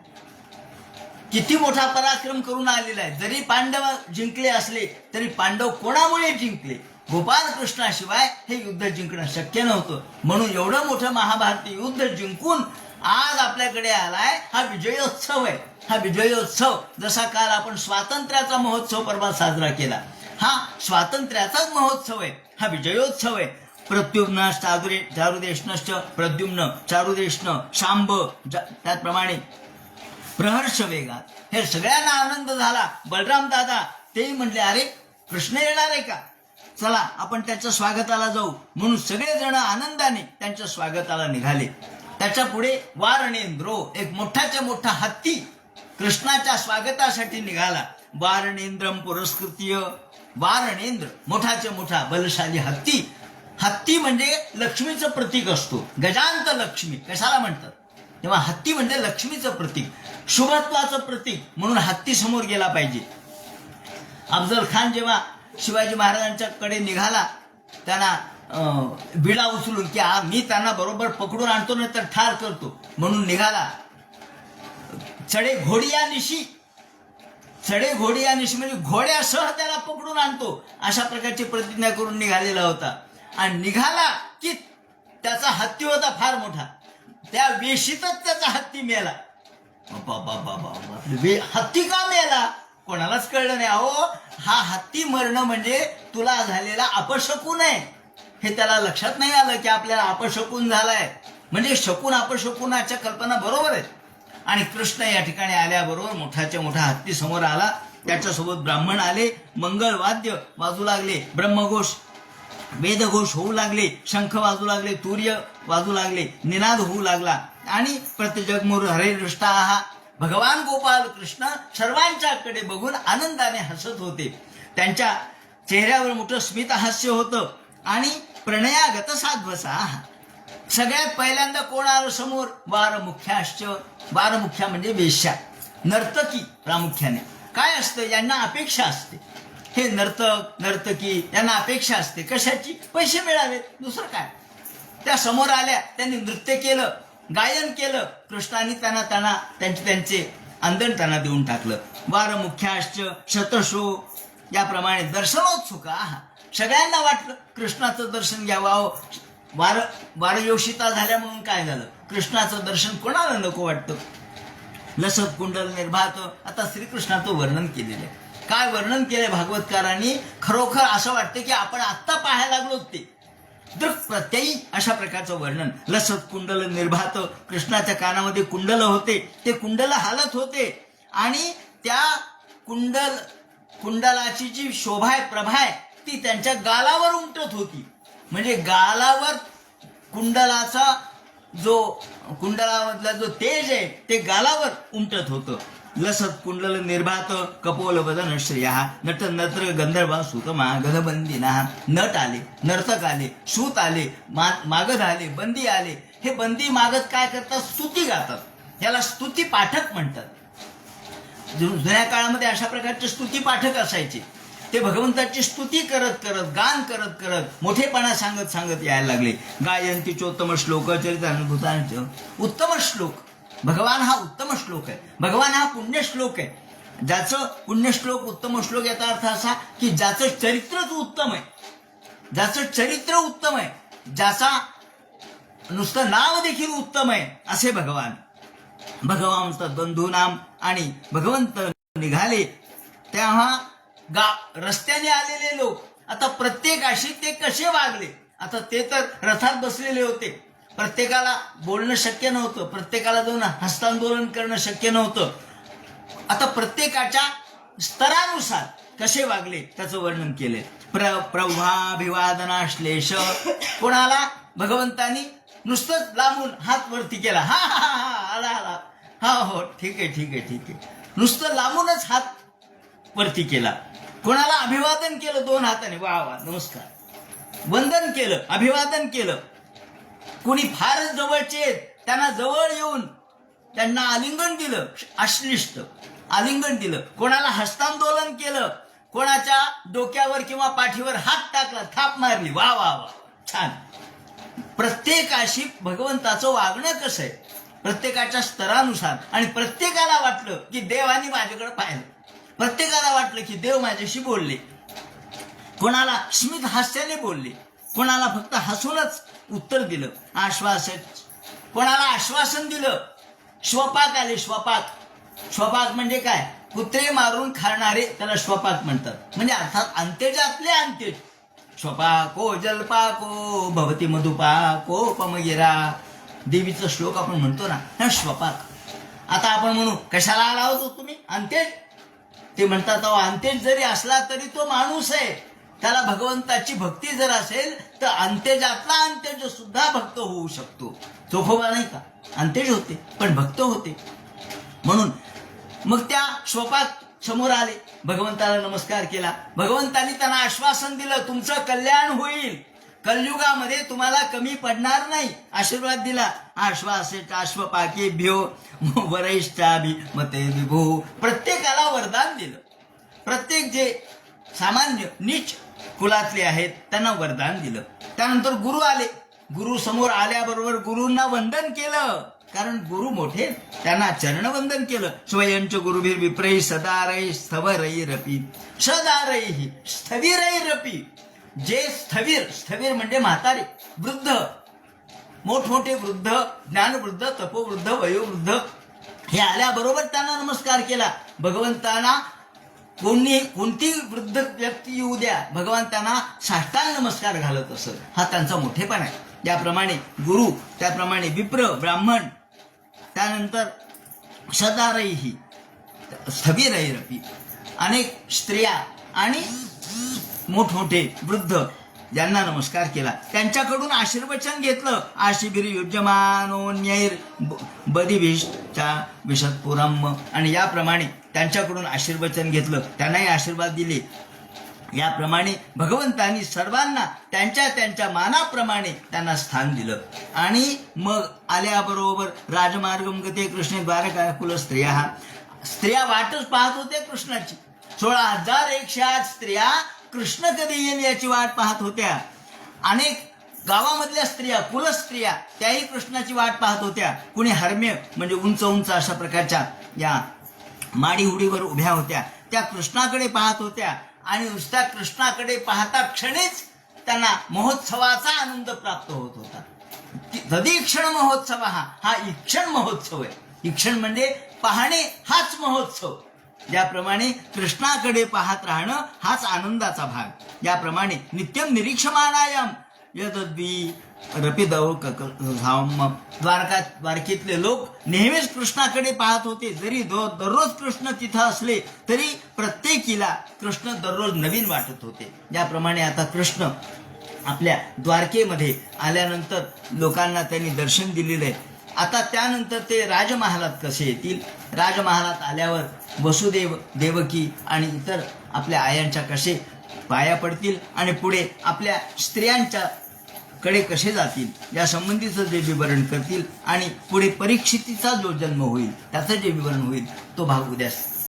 Speaker 1: किती मोठा पराक्रम करून आलेला आहे. जरी पांडव जिंकले असले तरी पांडव कोणामुळे जिंकले, गोपालकृष्णाशिवाय हे युद्ध जिंकणं शक्य नव्हतं. म्हणून एवढं मोठं महाभारती युद्ध जिंकून आज आपल्याकडे आलाय. हा विजयोत्सव आहे. हा विजयोत्सव जसा काल आपण स्वातंत्र्याचा महोत्सव परवा साजरा केला, हा स्वातंत्र्याचाच महोत्सव आहे, हा विजयोत्सव आहे. प्रद्युम्न चारुदेष्णश्च, प्रद्युम्न चारुदेष्ण शांब, त्याचप्रमाणे प्रहर्ष वेगात, हे सगळ्यांना आनंद झाला. बलराम दादा तेही म्हणले, अरे कृष्ण येणार आहे का, चला आपण त्याच्या स्वागताला जाऊ. म्हणून सगळेजण आनंदाने त्यांच्या स्वागताला निघाले. त्याच्या पुढे वारणेंद्रो, एक मोठाच्या मोठा हत्ती कृष्णाच्या स्वागतासाठी निघाला. वारणेंद्रम पुरस्कृत्य, वारणेंद्र मोठाचे मोठा बलशाली हत्ती. हत्ती म्हणजे लक्ष्मीचं प्रतीक असतो, गजांत लक्ष्मी कशाला म्हणतात, तेव्हा हत्ती म्हणजे लक्ष्मीचं प्रतीक, शुभत्वाचं प्रतीक, म्हणून हत्ती समोर गेला पाहिजे. अफजल खान जेव्हा शिवाजी महाराजांच्याकडे निघाला, त्यांना विडा उचलून की मी त्यांना बरोबर पकडून आणतो नाही तर ठार करतो म्हणून निघाला. चढे घोडिया निशी म्हणजे घोड्यासह त्याला पकडून आणतो अशा प्रकारची प्रतिज्ञा करून निघालेला होता. आणि निघाला की त्याचा हत्ती होता फार मोठा, त्या वेशीतच त्याचा हत्ती मेला. हत्ती का मेला कोणालाच कळलं नाही. अहो, हा हत्ती मरणं म्हणजे तुला झालेला अपशकुन आहे, हे त्याला लक्षात नाही आलं की आपल्याला अपशकुन झालाय. म्हणजे शकून अपशकुनाच्या कल्पना बरोबर आहेत. आणि कृष्ण या ठिकाणी आल्याबरोबर मोठाच्या मोठा हत्ती समोर आला, त्याच्यासोबत ब्राह्मण आले, मंगलवाद्य वाजू लागले, ब्रह्मघोष वेदघोष होऊ लागले, शंख वाजू लागले, तूर्य वाजू लागले, निनाद होऊ लागला. आणि प्रतिजगमुर हरिदृष्टा भगवान गोपाल कृष्ण सर्वांच्याकडे बघून आनंदाने हसत होते. त्यांच्या चेहऱ्यावर मोठं स्मितहास्य होतं आणि प्रणयागत साध्वसा. सगळ्यात पहिल्यांदा कोण आलं समोर? वारमुख्याश्च. वारमुख्या म्हणजे वेश्या, नर्तकी प्रामुख्याने. काय असतं? यांना अपेक्षा असते. हे नर्तक नर्तकी यांना अपेक्षा असते कशाची? पैसे मिळावेत, दुसरं काय. त्या समोर आल्या, त्यांनी नृत्य केलं, गायन केलं. कृष्णाने त्यांना त्यांचे आंदण त्यांना देऊन टाकलं. वारमुख्याश्च शतशो. याप्रमाणे दर्शनोत्सुका. सगळ्यांना वाटलं कृष्णाचं दर्शन घ्यावं. वारयोषिता झाल्या म्हणून काय झालं? कृष्णाचं दर्शन कोणाला नको वाटतं? लसत कुंडल निर्भात. आता श्रीकृष्णाचं वर्णन केलेलं आहे. काय वर्णन केलंय भागवतकारांनी? खरोखर असं वाटतं की आपण आत्ता पाहायला लागलो ते दृक् प्रत्ययी अशा प्रकारचं वर्णन. लसत कुंडल निर्भात. कृष्णाच्या कानामध्ये कुंडल होते, ते कुंडल हालत होते आणि त्या कुंडलाची जी शोभा आहे, प्रभा आहे, ती त्यांच्या गालावर उमटत होती. म्हणजे गालावर कुंडलामधला जो तेज आहे ते गालावर उमटत होतं. लसत कुंडल निर्भात कपोल वदन श्रेया. नट नत्र गंधर्वा सुतमा गधबंदिना. नट आले, नर्तक आले, सूत आले, मागध आले, बंदी आले. हे बंदी मागध काय करतात? स्तुती गातात. याला स्तुती पाठक म्हणतात. जुन्या काळामध्ये अशा प्रकारचे स्तुती पाठक असायचे. ते भगवंताची स्तुती करत करत, गान करत करत, मोठेपणा सांगत सांगत यायला लागले. गायंतीचोत्तम श्लोक चरितानुभूतांच. उत्तम श्लोक. भगवान हा उत्तम श्लोक आहे. भगवान हा पुण्य श्लोक आहे. ज्याचं पुण्य श्लोक, उत्तम श्लोक याचा अर्थ असा की ज्याचं चरित्रच उत्तम आहे, ज्याचं चरित्र उत्तम आहे, ज्याचा नुसतं नाव देखील उत्तम आहे, असे भगवान. भगवंत बंधूनाम. आणि भगवंत निघाले तेव्हा रस्त्याने आलेले लोक आता प्रत्येकाशी ते कसे वागले? आता ते तर रथात बसलेले होते, प्रत्येकाला बोलणं शक्य नव्हतं, प्रत्येकाला जाऊन हस्तांदोलन करणं शक्य नव्हतं. आता प्रत्येकाच्या स्तरानुसार कसे वागले त्याचं वर्णन केले. प्रभाभिवादनाश्लेष. कोणाला भगवंतानी नुसतंच लांबून हात वरती केला, हा हा हा आला आला, हा हो ठीक आहे ठीक आहे ठीक आहे, नुसतं लांबूनच हात वरती केला. कोणाला अभिवादन केलं दोन हाताने, वा वा नमस्कार, वंदन केलं, अभिवादन केलं. कोणी फारच जवळचे त्यांना जवळ येऊन त्यांना आलिंगन दिलं, अश्लिष्ट आलिंगन दिलं. कोणाला हस्तांदोलन केलं, कोणाच्या डोक्यावर किंवा पाठीवर हात टाकला, थाप मारली, वा वा वा छान. प्रत्येकाशी भगवंताचं वागणं कसं आहे? प्रत्येकाच्या स्तरानुसार. आणि प्रत्येकाला वाटलं की देवाने माझ्याकडे पाहिलं, प्रत्येकाला वाटलं की देव माझ्याशी बोलले. कोणाला स्मित हास्याने बोलले, कोणाला फक्त हसूनच उत्तर दिलं, आश्वासन. कोणाला आश्वासन दिलं. श्वपाक आले, श्वपाक. श्वपाक म्हणजे काय? कुत्रे मारून खाणारे त्याला श्वपाक म्हणतात. म्हणजे अर्थात अंत्यजातले अंत्यज. श्वपाको जलपाको भवती मधुपाको पमगिरा. देवीचा श्लोक आपण म्हणतो ना, हा श्वपाक. आता आपण म्हणू कशाला आला होतो तुम्ही अंत्यज? ते म्हणतात अहो अंत्यज जरी असला तरी तो माणूस आहे, त्याला भगवंताची भक्ती जर असेल तर अंत्यजातला अंत्यज सुद्धा भक्त होऊ शकतो. चोखोबा नाही का अंत्यज होते पण भक्त होते. म्हणून मग त्या श्वपाक समोर आले, भगवंताला नमस्कार केला. भगवंतानी त्यांना आश्वासन दिलं, तुमचं कल्याण होईल, कलयुगामध्ये तुम्हाला कमी पडणार नाही, आशीर्वाद दिला. अश्वपाकेभ्यो वरिष्ठाभिमते विभो. प्रत्येकाला वरदान दिलं. प्रत्येक जे सामान्य नीच कुलातले आहेत त्यांना वरदान दिलं. त्यानंतर गुरु आले. गुरु समोर आल्याबरोबर गुरूंना वंदन केलं, कारण गुरु मोठे, त्यांना चरणवंदन केलं. स्वयंच गुरुभीर विप्रही सदारई स्थवरैरपी. सदारई स्थविरैरपी. जे स्थवीर म्हणजे म्हातारे, वृद्ध, मोठमोठे वृद्ध, ज्ञानवृद्ध, तपोवृद्ध, वयोवृद्ध हे आल्याबरोबर त्यांना नमस्कार केला. भगवंतांना कोणती वृद्ध व्यक्ती येऊ द्या, भगवान त्यांना साष्टांग नमस्कार घालत असत. हा त्यांचा मोठेपणा आहे. त्याप्रमाणे गुरु, त्याप्रमाणे विप्र ब्राह्मण, त्यानंतर सदारही स्थविरैरपी. अनेक स्त्रिया आणि मोठमोठे वृद्ध ज्यांना नमस्कार केला त्यांच्याकडून आशीर्वचन घेतलं. आशिभिर युज्यमानोन्यैर बदिभिश्चा विशत्पुरम, आणि याप्रमाणे त्यांच्याकडून आशीर्वचन घेतलं, त्यांनाही आशीर्वाद दिले. याप्रमाणे भगवंतांनी सर्वांना त्यांच्या त्यांच्या मानाप्रमाणे त्यांना स्थान दिलं. आणि मग आल्याबरोबर राजमार्गम गते कृष्णे द्वारका कुल स्त्रिया वाटच पाहत होत्या कृष्णाची. 16,108 स्त्रिया कृष्ण कधी येईल याची वाट पाहत होत्या. अनेक गावामधल्या स्त्रिया, कुलस्त्रिया, त्याही कृष्णाची वाट पाहत होत्या. कुणी हरम्य म्हणजे उंच उंच अशा प्रकारच्या या माडी उडीवर उभ्या होत्या, त्या कृष्णाकडे पाहत होत्या. आणि नुसत्या कृष्णाकडे पाहता क्षणीच त्यांना महोत्सवाचा आनंद प्राप्त होत होता. तदीक्षण महोत्सव हा ईक्षण महोत्सव आहे. ईक्षण म्हणजे पाहणे हाच महोत्सव. ज्याप्रमाणे कृष्णाकडे पाहत राहणं हाच आनंदाचा भाग. याप्रमाणे नित्यम निरीक्षमाणायाम यदद्वी रपिदव द्वारकेतले लोक नेहमीच कृष्णाकडे पाहत होते. जरी दररोज कृष्ण तिथं असले तरी प्रत्येकीला कृष्ण दररोज नवीन वाटत होते. ज्याप्रमाणे आता कृष्ण आपल्या द्वारकेमध्ये आल्यानंतर लोकांना त्यांनी दर्शन दिलेलं आहे. आता त्यानंतर ते राजमहालात कसे येतील, राजमहालात आल्यावर वसुदेव, देवकी आणि इतर आपल्या आयांच्या कसे पाया पडतील आणि पुढे आपल्या स्त्रियांच्या कडे कसे जातील या संबंधीचं जे विवरण करतील. आणि पुढे परीक्षितीचा जो जन्म होईल त्याचं जे विवरण होईल तो भाग उद्या